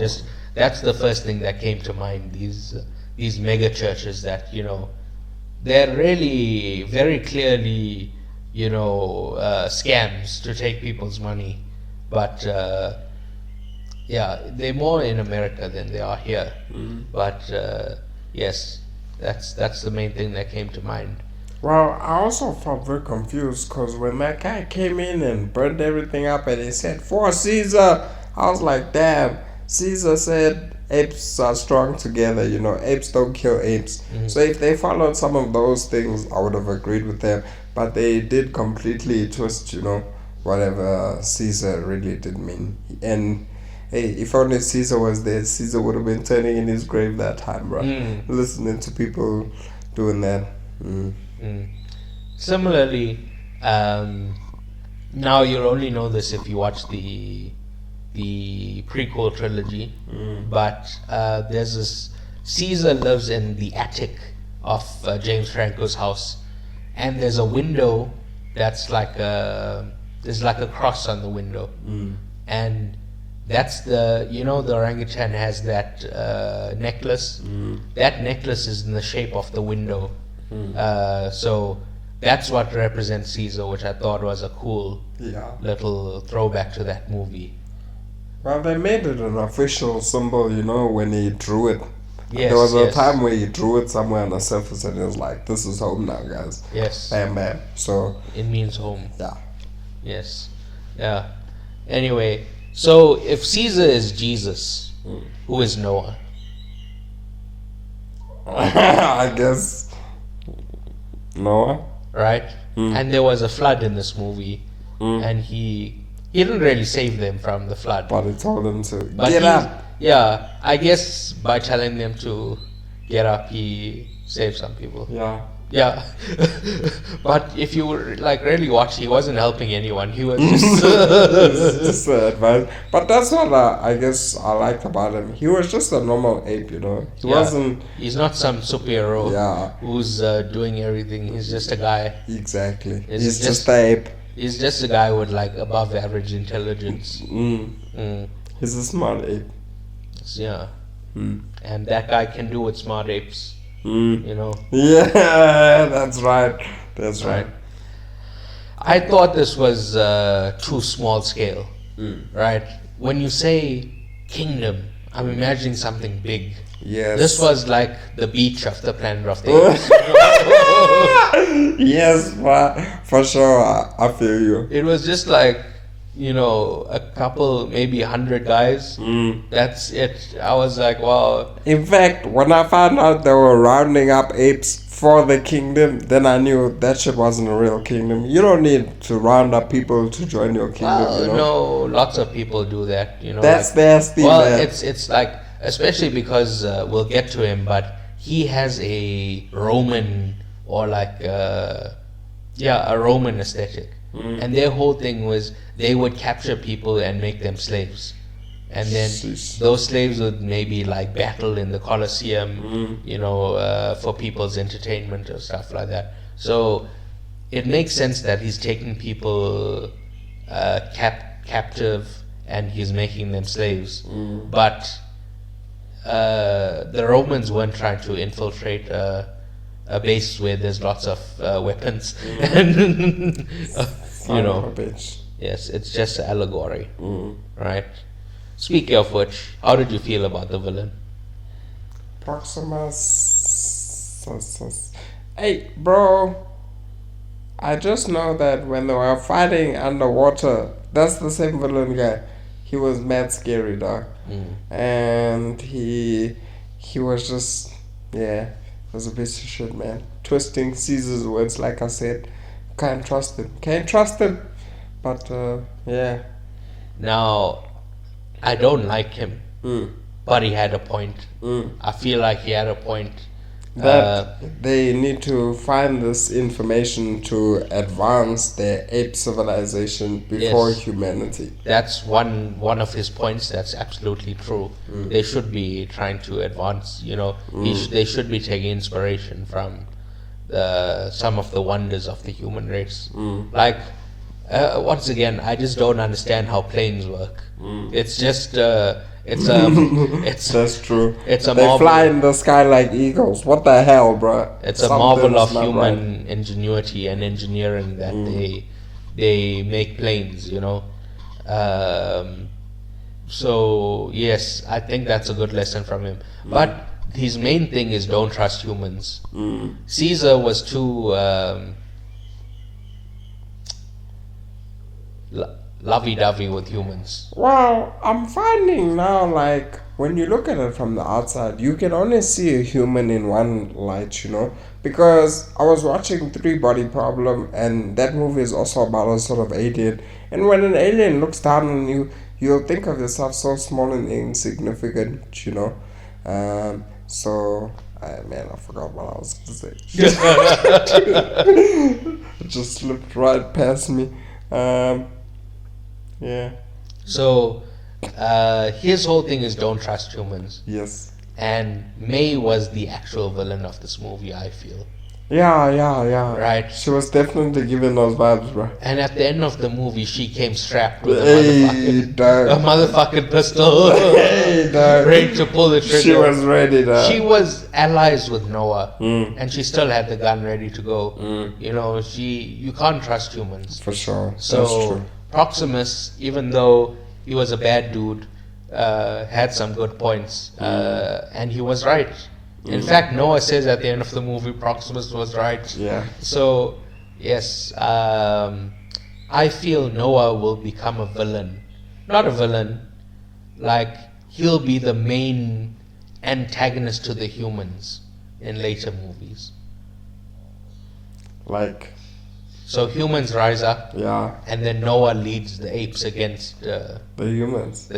[SPEAKER 1] That's the first thing that came to mind. These mega churches that they're really very clearly scams to take people's money, but they're more in America than they are here. But yes, that's the main thing that came to mind.
[SPEAKER 2] Well, I also felt very confused because when that guy came in and burned everything up and he said, "For Caesar," I was like, damn, Caesar said apes are strong together, apes don't kill apes. So if they followed some of those things, I would have agreed with them. But they did completely twist, whatever Caesar really did mean. And hey, if only Caesar was there, Caesar would have been turning in his grave that time, bro. Listening to people doing that.
[SPEAKER 1] Similarly, now you'll only know this if you watch the prequel trilogy, but there's this Caesar lives in the attic of James Franco's house, and there's a window that's there's like a cross on the window, and that's the orangutan has that necklace. That necklace is in the shape of the window. So that's what represents Caesar, which I thought was a cool little throwback to that movie.
[SPEAKER 2] Well, they made it an official symbol, when he drew it.
[SPEAKER 1] Yes,
[SPEAKER 2] there was a time where he drew it somewhere on the surface and it was like, this is home now, guys.
[SPEAKER 1] Yes.
[SPEAKER 2] Bam, bam. So
[SPEAKER 1] it means home.
[SPEAKER 2] Yeah.
[SPEAKER 1] Yes. Yeah. Anyway, so if Caesar is Jesus, who is Noah?
[SPEAKER 2] I guess Noah.
[SPEAKER 1] Right? And there was a flood in this movie, and he didn't really save them from the flood.
[SPEAKER 2] But he told them to
[SPEAKER 1] get up. Yeah, I guess by telling them to get up, he saved some people. Yeah. But if you really watch, he wasn't helping anyone. He was
[SPEAKER 2] just advice. But that's what I guess I liked about him. He was just a normal ape, He wasn't.
[SPEAKER 1] He's not some superhero.
[SPEAKER 2] Yeah.
[SPEAKER 1] Who's doing everything. He's just a guy.
[SPEAKER 2] Exactly. He's just an ape.
[SPEAKER 1] He's just a guy with above average intelligence.
[SPEAKER 2] He's a smart ape.
[SPEAKER 1] Yeah. And that guy can do what smart apes.
[SPEAKER 2] Yeah, that's right. That's right.
[SPEAKER 1] I thought this was too small scale. Right? When you say kingdom, I'm imagining something big.
[SPEAKER 2] Yes.
[SPEAKER 1] This was like the beach of the Planet of the Apes.
[SPEAKER 2] Yes, for sure. I feel you.
[SPEAKER 1] It was just a couple, maybe 100 guys. That's it. I was like, wow.
[SPEAKER 2] In fact, when I found out they were rounding up apes for the kingdom, then I knew that shit wasn't a real kingdom. You don't need to round up people to join your kingdom.
[SPEAKER 1] Well, no, lots of people do that.
[SPEAKER 2] That's their thing.
[SPEAKER 1] Well, it's especially because we'll get to him, but he has a Roman or a Roman aesthetic. And their whole thing was they would capture people and make them slaves. And then those slaves would maybe battle in the Colosseum, for people's entertainment or stuff like that. So it makes sense that he's taking people captive and he's making them slaves. But the Romans weren't trying to infiltrate a base where there's lots of weapons. And, you know, yes, it's just an allegory, right? Speaking of which, how did you feel about the villain?
[SPEAKER 2] Proximus. Hey, bro. I just know that when they were fighting underwater, that's the same villain guy. He was mad scary, dog. And he was just, yeah, was a piece of shit, man. Twisting Caesar's words, like I said. Can't trust him. But, yeah.
[SPEAKER 1] Now, I don't like him, but he had a point. I feel like he had a point.
[SPEAKER 2] That they need to find this information to advance their ape civilization before humanity.
[SPEAKER 1] That's one of his points. That's absolutely true. They should be trying to advance, you know, they should be taking inspiration from some of the wonders of the human race. Like, once again, I just don't understand how planes work. It's just
[SPEAKER 2] that's true.
[SPEAKER 1] They
[SPEAKER 2] fly in the sky like eagles. What the hell, bro?
[SPEAKER 1] It's a marvel of human ingenuity and engineering that they make planes, you know. So yes, I think that's a good lesson from him. But his main thing is don't trust humans. Caesar was too lovey-dovey with humans.
[SPEAKER 2] Well, I'm finding now, like, when you look at it from the outside, you can only see a human in one light, you know, because I was watching Three Body Problem, and that movie is also about a sort of alien, and when an alien looks down on you, you'll think of yourself so small and insignificant, you know. Man, I forgot what I was going to say. It just slipped right past me. Yeah.
[SPEAKER 1] So, his whole thing is don't trust humans.
[SPEAKER 2] Yes.
[SPEAKER 1] And May was the actual villain of this movie, I feel.
[SPEAKER 2] Yeah.
[SPEAKER 1] Right.
[SPEAKER 2] She was definitely giving those vibes, bro.
[SPEAKER 1] And at the end of the movie, she came strapped with a motherfucking pistol. Ready to pull the trigger.
[SPEAKER 2] She was ready, dog.
[SPEAKER 1] She was allies with Noah. And she still had the gun ready to go. You know, you can't trust humans.
[SPEAKER 2] For sure.
[SPEAKER 1] So,
[SPEAKER 2] that's true.
[SPEAKER 1] Proximus, even though he was a bad dude, had some good points. And he was right. In fact, Noah says at the end of the movie, Proximus was right.
[SPEAKER 2] Yeah.
[SPEAKER 1] So, yes, I feel Noah will become a villain. Not a villain, like he'll be the main antagonist to the humans in later movies.
[SPEAKER 2] Like...
[SPEAKER 1] So humans rise up, and then Noah leads the apes against
[SPEAKER 2] the humans.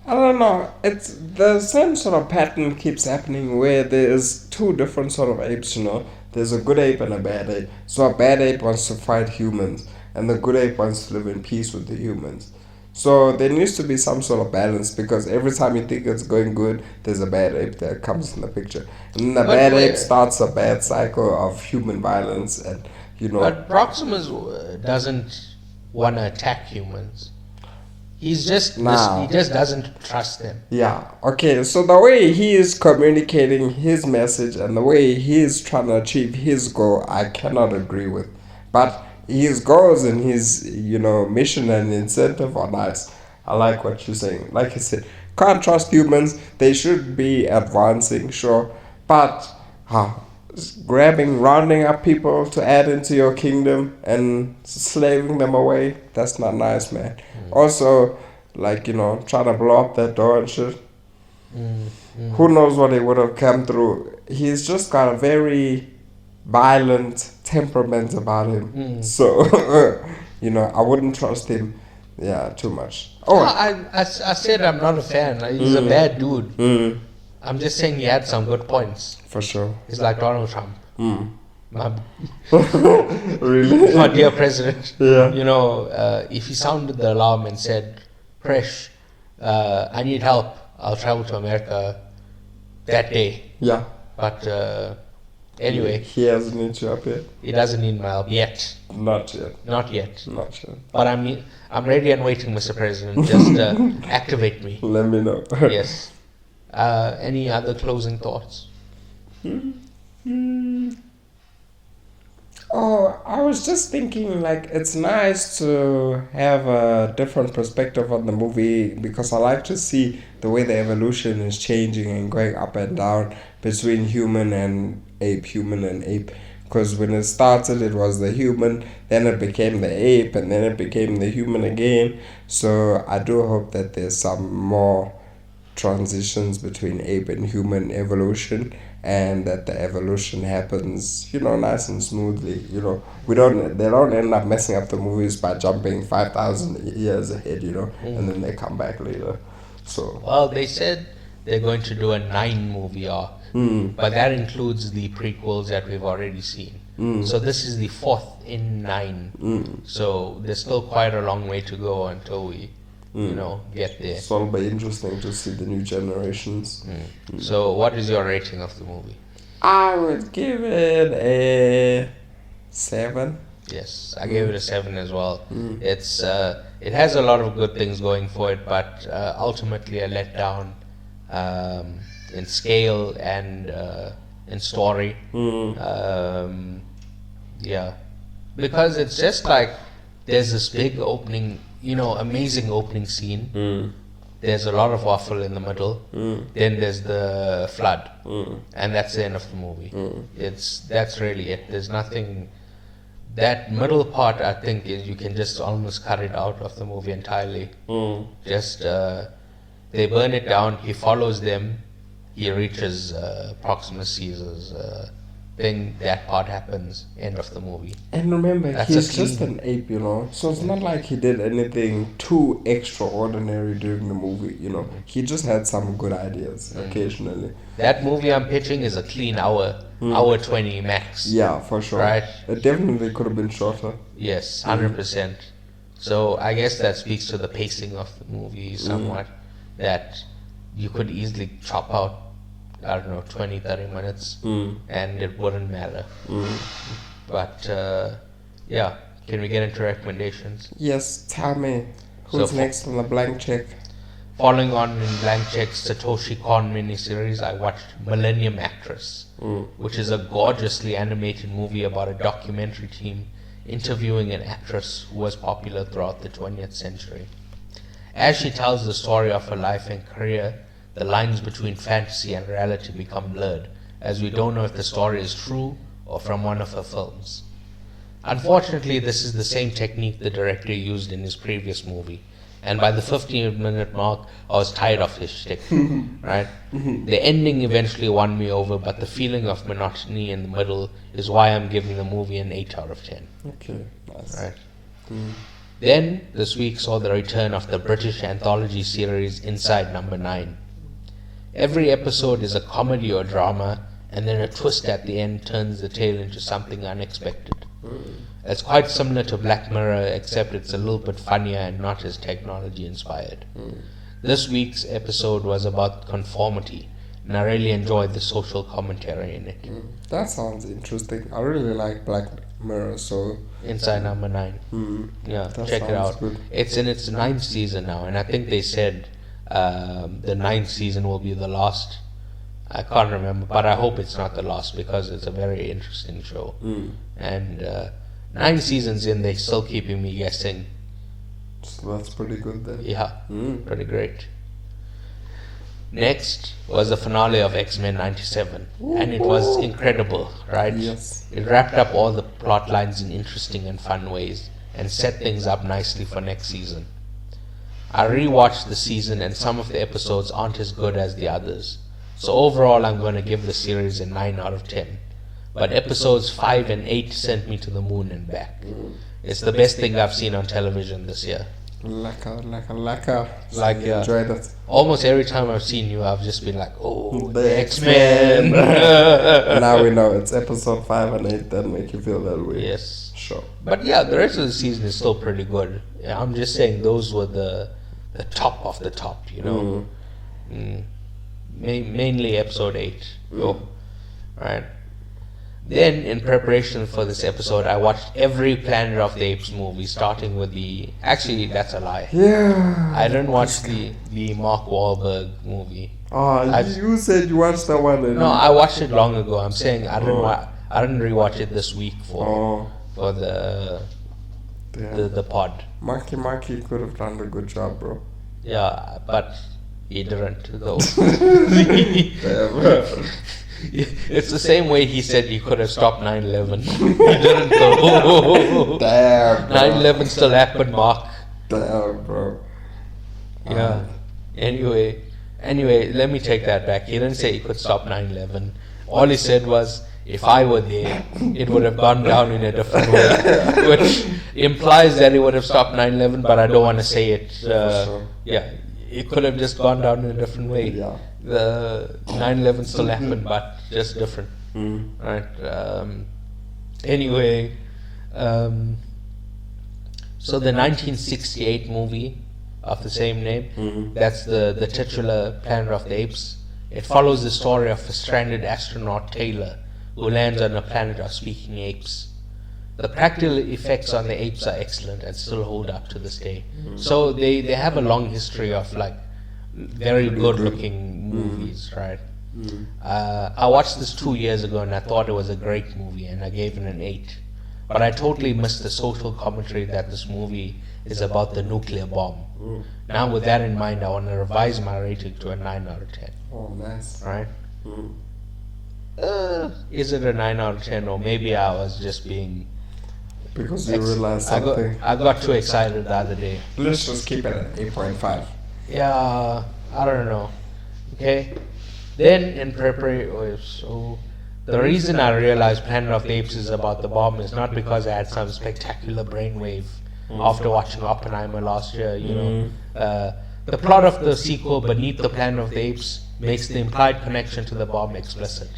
[SPEAKER 2] I don't know. It's the same sort of pattern keeps happening where there's two different sort of apes, you know. There's a good ape and a bad ape. So a bad ape wants to fight humans, and the good ape wants to live in peace with the humans. So there needs to be some sort of balance, because every time you think it's going good, there's a bad ape that comes in the picture. And the bad ape starts a bad cycle of human violence and... You know.
[SPEAKER 1] But Proximus doesn't want to attack humans. He just doesn't trust them.
[SPEAKER 2] Yeah. Okay. So the way he is communicating his message and the way he is trying to achieve his goal, I cannot agree with. But his goals and his, you know, mission and incentive are nice. I like what you're saying. Like I said, can't trust humans. They should be advancing, sure, but rounding up people to add into your kingdom and slaving them away, that's not nice, man. Also, like, you know, trying to blow up that door and shit. Who knows what he would have come through. He's just got a very violent temperament about him. So, you know, I wouldn't trust him, too much.
[SPEAKER 1] I said I'm not a fan. He's a bad dude. I'm just saying he had some good points.
[SPEAKER 2] For sure.
[SPEAKER 1] He's like Donald Trump.
[SPEAKER 2] Really?
[SPEAKER 1] My dear president.
[SPEAKER 2] Yeah.
[SPEAKER 1] You know, if he sounded the alarm and said, Presh, I need help, I'll travel to America that day.
[SPEAKER 2] Yeah.
[SPEAKER 1] But Anyway,
[SPEAKER 2] he hasn't need you up yet.
[SPEAKER 1] he doesn't need my help yet.
[SPEAKER 2] Not yet.
[SPEAKER 1] Not yet.
[SPEAKER 2] Not yet.
[SPEAKER 1] But I'm ready and waiting, Mr. President. Just activate me.
[SPEAKER 2] Let me know.
[SPEAKER 1] Yes. Any other closing thoughts?
[SPEAKER 2] Oh, I was just thinking, like, it's nice to have a different perspective on the movie because I like to see the way the evolution is changing and going up and down between human and ape. Because when it started, it was the human, then it became the ape, and then it became the human again. So I do hope that there's some more transitions between ape and human evolution, and that the evolution happens, nice and smoothly. They don't end up messing up the movies by jumping 5,000 years ahead, and then they come back later. So
[SPEAKER 1] well, they said they're going to do a 9-movie arc, but that includes the prequels that we've already seen. So this is the 4th in 9. So there's still quite a long way to go until we get there.
[SPEAKER 2] So it'll be interesting to see the new generations.
[SPEAKER 1] So what is your rating of the movie?
[SPEAKER 2] I would give it a 7.
[SPEAKER 1] Yes, I gave it a 7 as well. It has a lot of good things going for it, but ultimately a letdown in scale and in story. Because it's just like there's this big opening, amazing opening scene. There's a lot of waffle in the middle. Then there's the flood, and that's the end of the movie. That's really it. There's nothing. That middle part, I think, is you can just almost cut it out of the movie entirely. Just they burn it down. He follows them. He reaches Proxima Caesar's thing. That part happens. End of the movie.
[SPEAKER 2] And remember, he's just an ape, so it's not like he did anything too extraordinary during the movie. He just had some good ideas occasionally.
[SPEAKER 1] That movie I'm pitching is a clean hour 20 max.
[SPEAKER 2] Yeah, for sure.
[SPEAKER 1] Right?
[SPEAKER 2] It definitely could have been shorter.
[SPEAKER 1] Yes, 100%. So I guess that speaks to the pacing of the movie somewhat, that you could easily chop out, 20, 30 minutes, and it wouldn't matter. But, can we get into recommendations?
[SPEAKER 2] Yes, tell me. Who's next on the blank check?
[SPEAKER 1] Following on in Blank Check's Satoshi Kon miniseries, I watched Millennium Actress, which is a gorgeously animated movie about a documentary team interviewing an actress who was popular throughout the 20th century. As she tells the story of her life and career, the lines between fantasy and reality become blurred, as we don't know if the story is true or from one of her films. Unfortunately, this is the same technique the director used in his previous movie, and by the 15-minute mark, I was tired of his shtick, right? The ending eventually won me over, but the feeling of monotony in the middle is why I'm giving the movie an 8 out of 10.
[SPEAKER 2] Okay, nice.
[SPEAKER 1] Right. Then, this week saw the return of the British anthology series Inside Number 9. Every episode is a comedy or drama, and then a twist at the end turns the tale into something unexpected. It's quite similar to Black Mirror, except it's a little bit funnier and not as technology inspired. This week's episode was about conformity, and I really enjoyed the social commentary in it.
[SPEAKER 2] That sounds interesting. I really like Black Mirror, so...
[SPEAKER 1] Inside Number 9. Yeah, check it out.
[SPEAKER 2] Good.
[SPEAKER 1] It's in its 9th season now, and I think they said the 9th season will be the last. I can't remember, but I hope it's not the last because it's a very interesting show. And 9 seasons in, they're still keeping me guessing.
[SPEAKER 2] So that's pretty good then.
[SPEAKER 1] Yeah, pretty great. Next was the finale of X-Men 97, and it was incredible, right?
[SPEAKER 2] Yes.
[SPEAKER 1] It wrapped up all the plot lines in interesting and fun ways, and set things up nicely for next season. I rewatched the season, and some of the episodes aren't as good as the others. So overall, I'm going to give the series a 9 out of 10. But episodes 5 and 8 sent me to the moon and back. It's the best thing I've seen on television this year.
[SPEAKER 2] Lacquer.
[SPEAKER 1] Like,
[SPEAKER 2] enjoyed it.
[SPEAKER 1] Almost every time I've seen you, I've just been like, oh, the X-Men.
[SPEAKER 2] Now we know it's episode 5 and 8 that make you feel that way.
[SPEAKER 1] Yes.
[SPEAKER 2] Sure.
[SPEAKER 1] But yeah, the rest of the season is still pretty good. I'm just saying those were the top of the top, Mainly episode 8. Right. Then, in preparation for this episode, I watched every Planet of the Apes movie, starting with the... Actually, that's a lie.
[SPEAKER 2] Yeah.
[SPEAKER 1] I didn't watch the Mark Wahlberg movie.
[SPEAKER 2] Oh, you said you watched that one.
[SPEAKER 1] No, I watched it long ago. I'm saying I didn't rewatch it this week for the pod.
[SPEAKER 2] Marky could have done a good job, bro.
[SPEAKER 1] Yeah, but he didn't, though. It's the same way he said he could have stopped 9/11. He didn't, though.
[SPEAKER 2] Damn, bro.
[SPEAKER 1] 9/11 still happened, Mark.
[SPEAKER 2] Damn, bro.
[SPEAKER 1] Yeah. Anyway, let me take that back. He didn't say he could stop 9/11. All he said was, if I were there, it would have gone down in a different way, which implies that it would have stopped 9/11, but I don't want to say it.
[SPEAKER 2] Sure.
[SPEAKER 1] Yeah, it could have just gone down in a different way.
[SPEAKER 2] Yeah.
[SPEAKER 1] The 9/11 still happened, but just different. Right. Anyway, so the 1968 movie of the same name, that's the titular Planet of the Apes. It follows the story of a stranded astronaut, Taylor, who lands on a planet of speaking apes. The practical effects on the apes are excellent and still hold up to this day. So they have a long history of like very good looking movies, right? I watched this 2 years ago and I thought it was a great movie and I gave it an 8. But I totally missed the social commentary that this movie is about the nuclear bomb. Now with that in mind, I want to revise my rating to a 9 out of 10.
[SPEAKER 2] Oh, nice.
[SPEAKER 1] Right? Is it a 9 out of 10, or maybe I was just being...
[SPEAKER 2] Because you realized something.
[SPEAKER 1] I got too excited the other day.
[SPEAKER 2] Let's just keep it at 8.5.
[SPEAKER 1] Yeah, I don't know. Okay? Then in preparation... So the reason I realized Planet of the Apes is about the bomb is not because I had some spectacular brainwave after watching Oppenheimer last year, you know. The plot of the sequel, Beneath the Planet of the Apes, makes the implied connection to the bomb explicit.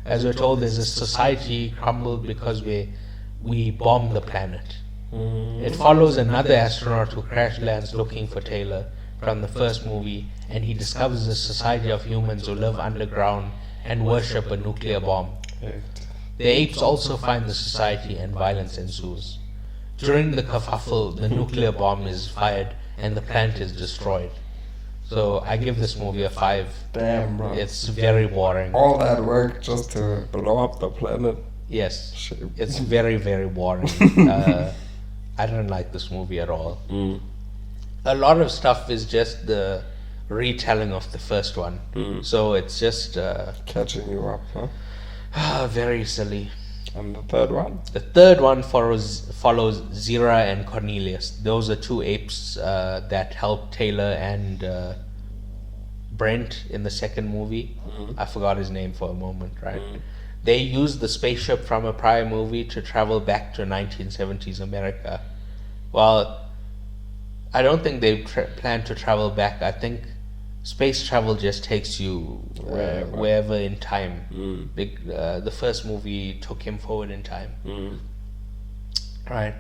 [SPEAKER 1] As we're told, there's a society crumbled because we bombed the planet. It follows another astronaut who crash lands looking for Taylor from the first movie, and he discovers a society of humans who live underground and worship a nuclear bomb. The apes also find the society and violence ensues. During the kerfuffle, the nuclear bomb is fired and the planet is destroyed. So I give this movie a 5.
[SPEAKER 2] Damn, bro.
[SPEAKER 1] It's very boring.
[SPEAKER 2] All that work just to blow up the planet.
[SPEAKER 1] Yes.
[SPEAKER 2] Shit.
[SPEAKER 1] It's very, very boring. I don't like this movie at all. A lot of stuff is just the retelling of the first one. So it's just...
[SPEAKER 2] Catching you up, huh?
[SPEAKER 1] very silly.
[SPEAKER 2] And the third one?
[SPEAKER 1] The third one follows Zira and Cornelius. Those are 2 apes that help Taylor and Brent in the second movie. I forgot his name for a moment, right? They used the spaceship from a prior movie to travel back to 1970s America. Well, I don't think they plan to travel back. I think space travel just takes you wherever in time. The first movie took him forward in time. Right.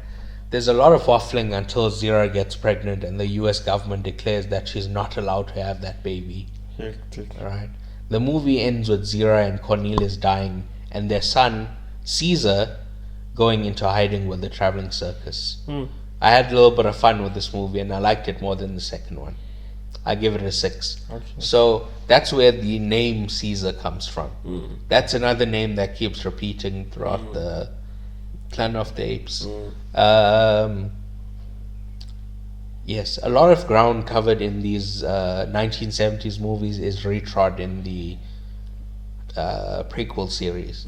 [SPEAKER 1] There's a lot of waffling until Zira gets pregnant and the US government declares that she's not allowed to have that baby. Right. The movie ends with Zira and Cornelius dying and their son, Caesar, going into hiding with the traveling circus. I had a little bit of fun with this movie and I liked it more than the second one. I give it a 6.
[SPEAKER 2] Okay.
[SPEAKER 1] So that's where the name Caesar comes from. That's another name that keeps repeating throughout the Planet of the Apes. Yes, a lot of ground covered in these 1970s movies is retrod in the prequel series.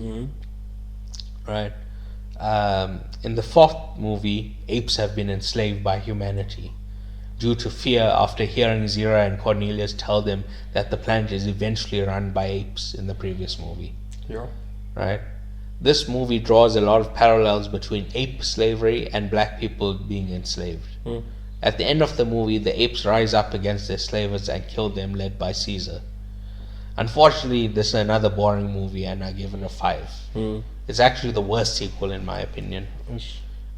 [SPEAKER 1] Right. In the 4th movie, apes have been enslaved by humanity due to fear after hearing Zira and Cornelius tell them that the planet is eventually run by apes in the previous movie.
[SPEAKER 2] Yeah.
[SPEAKER 1] Right? This movie draws a lot of parallels between ape slavery and black people being enslaved. At the end of the movie, the apes rise up against their slavers and kill them, led by Caesar. Unfortunately, this is another boring movie and I give it a 5. It's actually the worst sequel in my opinion.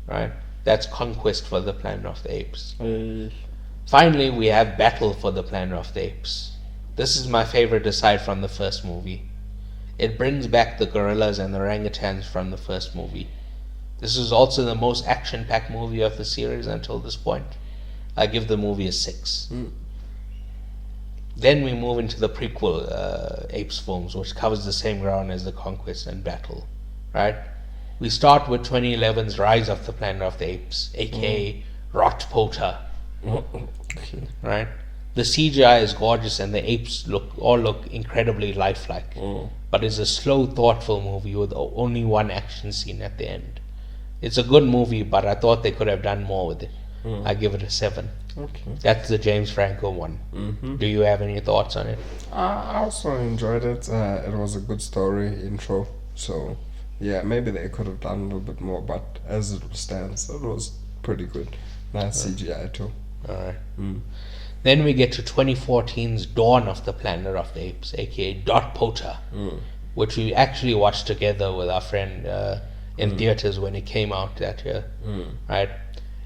[SPEAKER 1] Right? That's Conquest for the Planet of the Apes. Finally, we have Battle for the Planet of the Apes. This is my favorite aside from the first movie. It brings back the gorillas and the orangutans from the first movie. This is also the most action-packed movie of the series until this point. I give the movie a 6. Then we move into the prequel Apes films, which covers the same ground as the Conquest and Battle, right? We start with 2011's Rise of the Planet of the Apes, aka Rotpota, right? The CGI is gorgeous and the apes all look incredibly lifelike, but it's a slow, thoughtful movie with only one action scene at the end. It's a good movie, but I thought they could have done more with it. I give it a 7.
[SPEAKER 2] Okay.
[SPEAKER 1] That's the James Franco one. Do you have any thoughts on it?
[SPEAKER 2] I also enjoyed it. It was a good story intro. So, yeah, maybe they could have done a little bit more, but as it stands, it was pretty good. Nice CGI too.
[SPEAKER 1] Alright. Then we get to 2014's Dawn of the Planet of the Apes, aka Dotpota, which we actually watched together with our friend in theaters when it came out that year. Right?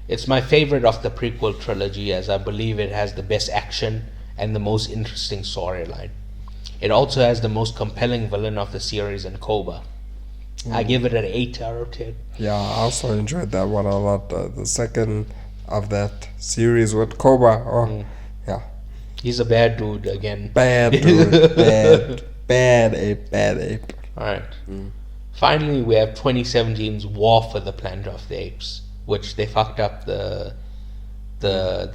[SPEAKER 1] It's my favorite of the prequel trilogy, as I believe it has the best action and the most interesting storyline. It also has the most compelling villain of the series in Koba. I give it an 8 out of 10.
[SPEAKER 2] Yeah, I also enjoyed that one a lot. The second of that series with Koba. Yeah.
[SPEAKER 1] He's a bad dude again.
[SPEAKER 2] Bad dude. bad ape.
[SPEAKER 1] Alright. Finally, we have 2017's War for the Planet of the Apes, which they fucked up the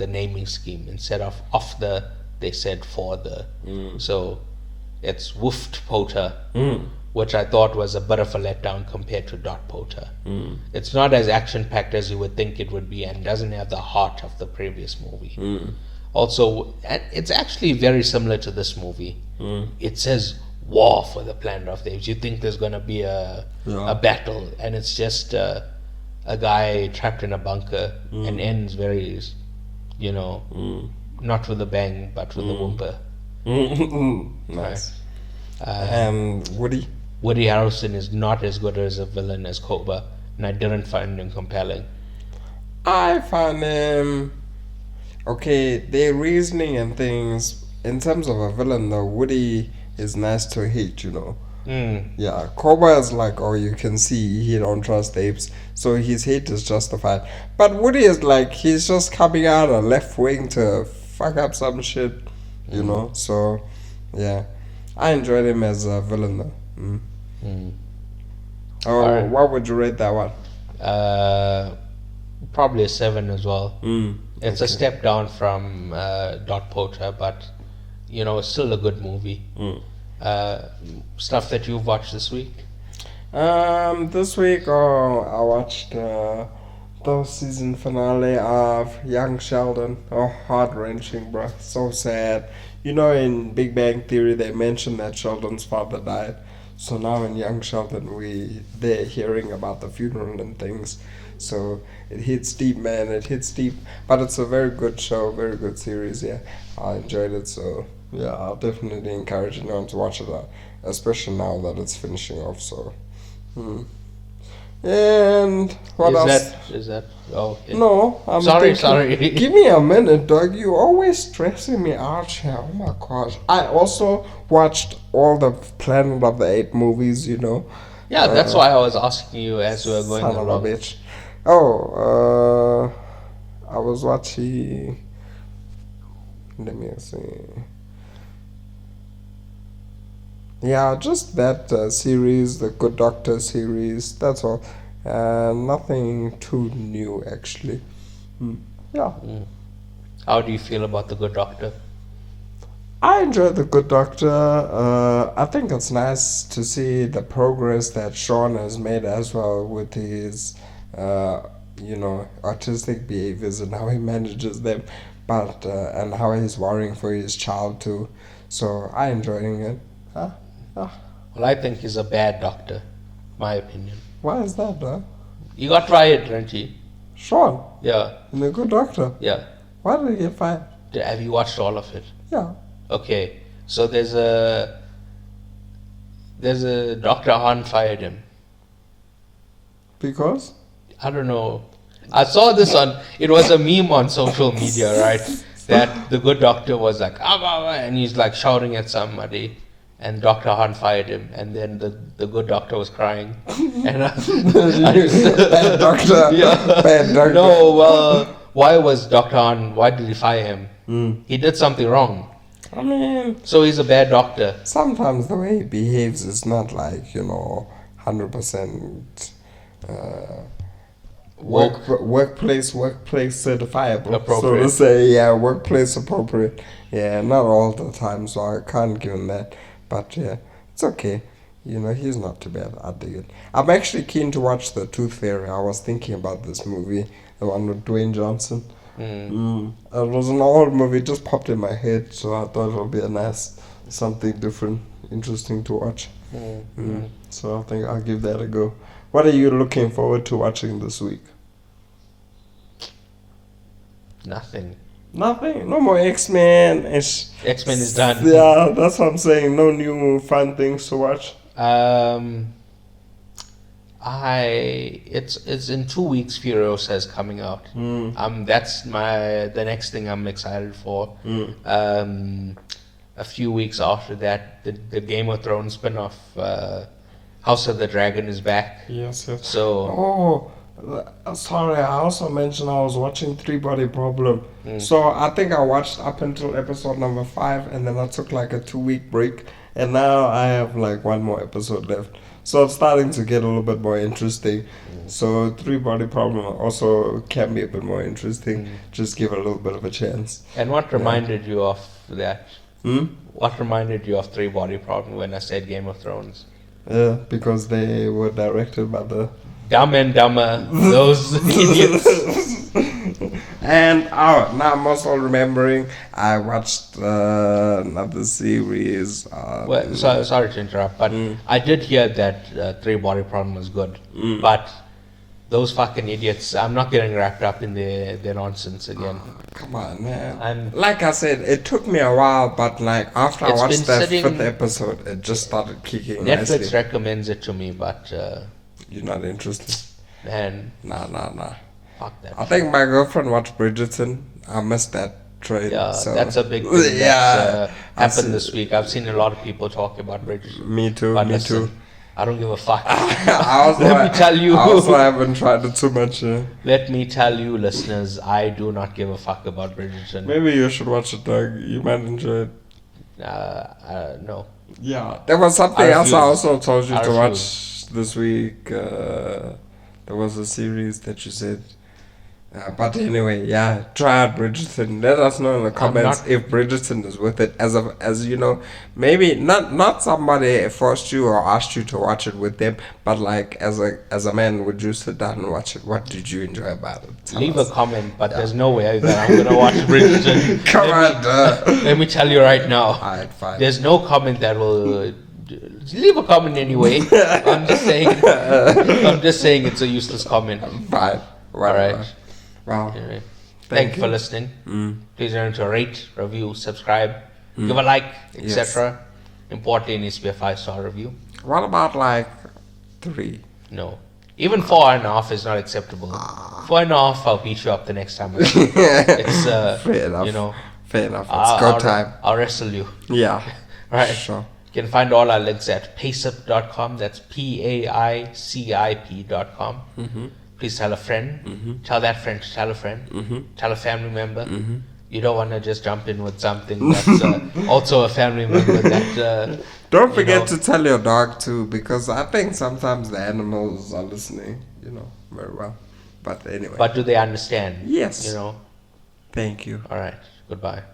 [SPEAKER 1] naming scheme. Instead of the, they said for the. So it's Woofed-Pota, which I thought was a bit of a letdown compared to Dot-Pota. It's not as action-packed as you would think it would be and doesn't have the heart of the previous movie. Also, it's actually very similar to this movie. It says War for the Planet of the Apes. You think there's going to be a battle, and it's just a guy trapped in a bunker and ends very, not with a bang, but with a whimper.
[SPEAKER 2] Nice. And Woody?
[SPEAKER 1] Woody Harrelson is not as good as a villain as Koba, and I didn't find him compelling.
[SPEAKER 2] I found him... Okay, their reasoning and things, in terms of a villain though, Woody is nice to hate, Yeah, Koba is like, you can see he don't trust apes, so his hate is justified. But Woody is like, he's just coming out a left wing to fuck up some shit, so, yeah. I enjoyed him as a villain though. Right. What would you rate that one?
[SPEAKER 1] Probably a 7 as well. It's a step down from Dotpota, but it's still a good movie. Stuff that you've watched this week?
[SPEAKER 2] This week I watched the season finale of Young Sheldon. Heart-wrenching, bro. So sad. In Big Bang Theory they mentioned that Sheldon's father died. So now in Young Sheldon they're hearing about the funeral and things. So it hits deep, man. It hits deep. But it's a very good show, very good series, yeah. I enjoyed it, so yeah, I'll definitely encourage anyone to watch it, especially now that it's finishing off, so. And what else?
[SPEAKER 1] Is that? Oh, okay.
[SPEAKER 2] No, I'm
[SPEAKER 1] sorry.
[SPEAKER 2] Give me a minute, dog. You always stressing me out here. Oh my gosh. I also watched all the Planet of the Apes movies,
[SPEAKER 1] Yeah, that's why I was asking you as we were going
[SPEAKER 2] son
[SPEAKER 1] along.
[SPEAKER 2] Of a bitch. I was watching. Let me see. Yeah, just that series, the Good Doctor series. That's all. Nothing too new, actually. Yeah.
[SPEAKER 1] How do you feel about the Good Doctor?
[SPEAKER 2] I enjoy the Good Doctor. I think it's nice to see the progress that Sean has made as well with his, artistic behaviors and how he manages them, but and how he's worrying for his child too. So I enjoying it.
[SPEAKER 1] Well, I think he's a bad doctor, my opinion.
[SPEAKER 2] Why is that, though?
[SPEAKER 1] He got fired, didn't he?
[SPEAKER 2] Sean?
[SPEAKER 1] Yeah.
[SPEAKER 2] In the Good Doctor?
[SPEAKER 1] Yeah.
[SPEAKER 2] Why did he get fired?
[SPEAKER 1] Have you watched all of it?
[SPEAKER 2] Yeah.
[SPEAKER 1] Okay, so there's a Dr. Han fired him.
[SPEAKER 2] Because?
[SPEAKER 1] I don't know. I saw this it was a meme on social media, right? That the Good Doctor was like, and he's like shouting at somebody. and Dr. Han fired him, and then the good doctor was crying. And
[SPEAKER 2] Bad doctor.
[SPEAKER 1] Yeah.
[SPEAKER 2] Bad doctor.
[SPEAKER 1] No, why was Dr. Han, why did he fire him? He did something wrong.
[SPEAKER 2] I mean,
[SPEAKER 1] So he's a bad doctor.
[SPEAKER 2] sometimes the way he behaves is not like, 100% workplace certifiable. So
[SPEAKER 1] Appropriate.
[SPEAKER 2] to say, yeah, workplace appropriate. Yeah, not all the time, so I can't give him that. But yeah, it's okay. He's not too bad. I dig it. I'm actually keen to watch The Tooth Fairy. I was thinking about this movie, the one with Dwayne Johnson. It was an old movie, just popped in my head, so I thought it would be a nice, something different, interesting to watch. So I think I'll give that a go. What are you looking forward to watching this week?
[SPEAKER 1] Nothing.
[SPEAKER 2] Nothing. No more X-Men.
[SPEAKER 1] X-Men is done.
[SPEAKER 2] Yeah, that's what I'm saying. No new fun things to watch.
[SPEAKER 1] It's in 2 weeks. Furiosa is coming out. That's the next thing I'm excited for. A few weeks after that, the Game of Thrones spin-off, House of the Dragon is back.
[SPEAKER 2] Yes.
[SPEAKER 1] So
[SPEAKER 2] Sorry, I also mentioned I was watching Three Body Problem. So I think I watched up until episode number 5, and then I took like a 2-week break, and now I have like one more episode left. So it's starting to get a little bit more interesting. So Three Body Problem also can be a bit more interesting. Just give it a little bit of a chance.
[SPEAKER 1] And what reminded you of that? What reminded you of Three Body Problem when I said Game of Thrones?
[SPEAKER 2] Yeah, because they were directed by the
[SPEAKER 1] Dumb and Dumber, those idiots.
[SPEAKER 2] And now I'm also remembering I watched another series.
[SPEAKER 1] Well, sorry to interrupt, but I did hear that Three Body Problem was good. But those fucking idiots, I'm not getting wrapped up in their nonsense again.
[SPEAKER 2] Come on, man. Like I said, it took me a while, but like after I
[SPEAKER 1] It's
[SPEAKER 2] watched
[SPEAKER 1] been
[SPEAKER 2] that
[SPEAKER 1] sitting-
[SPEAKER 2] 5th episode, it just started kicking
[SPEAKER 1] Netflix
[SPEAKER 2] nicely.
[SPEAKER 1] recommends it to me, but
[SPEAKER 2] You're not interested?
[SPEAKER 1] man,
[SPEAKER 2] Nah.
[SPEAKER 1] fuck that.
[SPEAKER 2] I think my girlfriend watched Bridgerton. I missed that train.
[SPEAKER 1] Yeah,
[SPEAKER 2] so.
[SPEAKER 1] that's a big thing
[SPEAKER 2] Yeah,
[SPEAKER 1] that's happened this week. I've seen a lot of people talking about British.
[SPEAKER 2] Me too.
[SPEAKER 1] But
[SPEAKER 2] Me
[SPEAKER 1] listen,
[SPEAKER 2] too.
[SPEAKER 1] I don't give a fuck.
[SPEAKER 2] Let
[SPEAKER 1] me tell you.
[SPEAKER 2] I also haven't tried it too much.
[SPEAKER 1] Let me tell you, listeners, I do not give a fuck about Bridgerton.
[SPEAKER 2] Maybe you should watch it, Doug. You might enjoy it.
[SPEAKER 1] No.
[SPEAKER 2] Yeah. There was something
[SPEAKER 1] I
[SPEAKER 2] else I
[SPEAKER 1] refuse.
[SPEAKER 2] also told you
[SPEAKER 1] I
[SPEAKER 2] to
[SPEAKER 1] refuse.
[SPEAKER 2] watch this week. There was a series that you said. But anyway, yeah, try out Bridgerton. Let us know in the comments if Bridgerton is worth it. As you know, maybe not somebody forced you or asked you to watch it with them, but like as a man, would you sit down and watch it? What did you enjoy about it? Tell
[SPEAKER 1] Leave
[SPEAKER 2] us.
[SPEAKER 1] a comment, but there's no way that I'm gonna watch Bridgerton.
[SPEAKER 2] Come on,
[SPEAKER 1] Let me tell you right now.
[SPEAKER 2] Alright, fine.
[SPEAKER 1] There's no comment that will. Leave a comment anyway. I'm just saying it's a useless comment.
[SPEAKER 2] Fine.
[SPEAKER 1] Alright.
[SPEAKER 2] Wow.
[SPEAKER 1] Anyway,
[SPEAKER 2] Thank
[SPEAKER 1] thank you
[SPEAKER 2] you.
[SPEAKER 1] for listening. Please remember to rate, review, subscribe, give a like, etc. Importantly, it needs to be a 5-star review.
[SPEAKER 2] What about like 3?
[SPEAKER 1] No. Even 4.5 is not acceptable. 4.5, I'll beat you up the next time. It's
[SPEAKER 2] Fair enough.
[SPEAKER 1] you know,
[SPEAKER 2] Fair enough. It's go time.
[SPEAKER 1] I'll wrestle you.
[SPEAKER 2] Yeah.
[SPEAKER 1] Alright.
[SPEAKER 2] Sure.
[SPEAKER 1] You can find all our links at PAICIP.com. That's PAICIP.com. Please tell a friend. Tell that friend to tell a friend. Tell a family member. You don't want to just jump in with something that's also a family member that.
[SPEAKER 2] Don't forget to tell your dog too, because I think sometimes the animals are listening, very well. But anyway.
[SPEAKER 1] But do they understand?
[SPEAKER 2] Yes.
[SPEAKER 1] You know.
[SPEAKER 2] Thank you.
[SPEAKER 1] All right. Goodbye.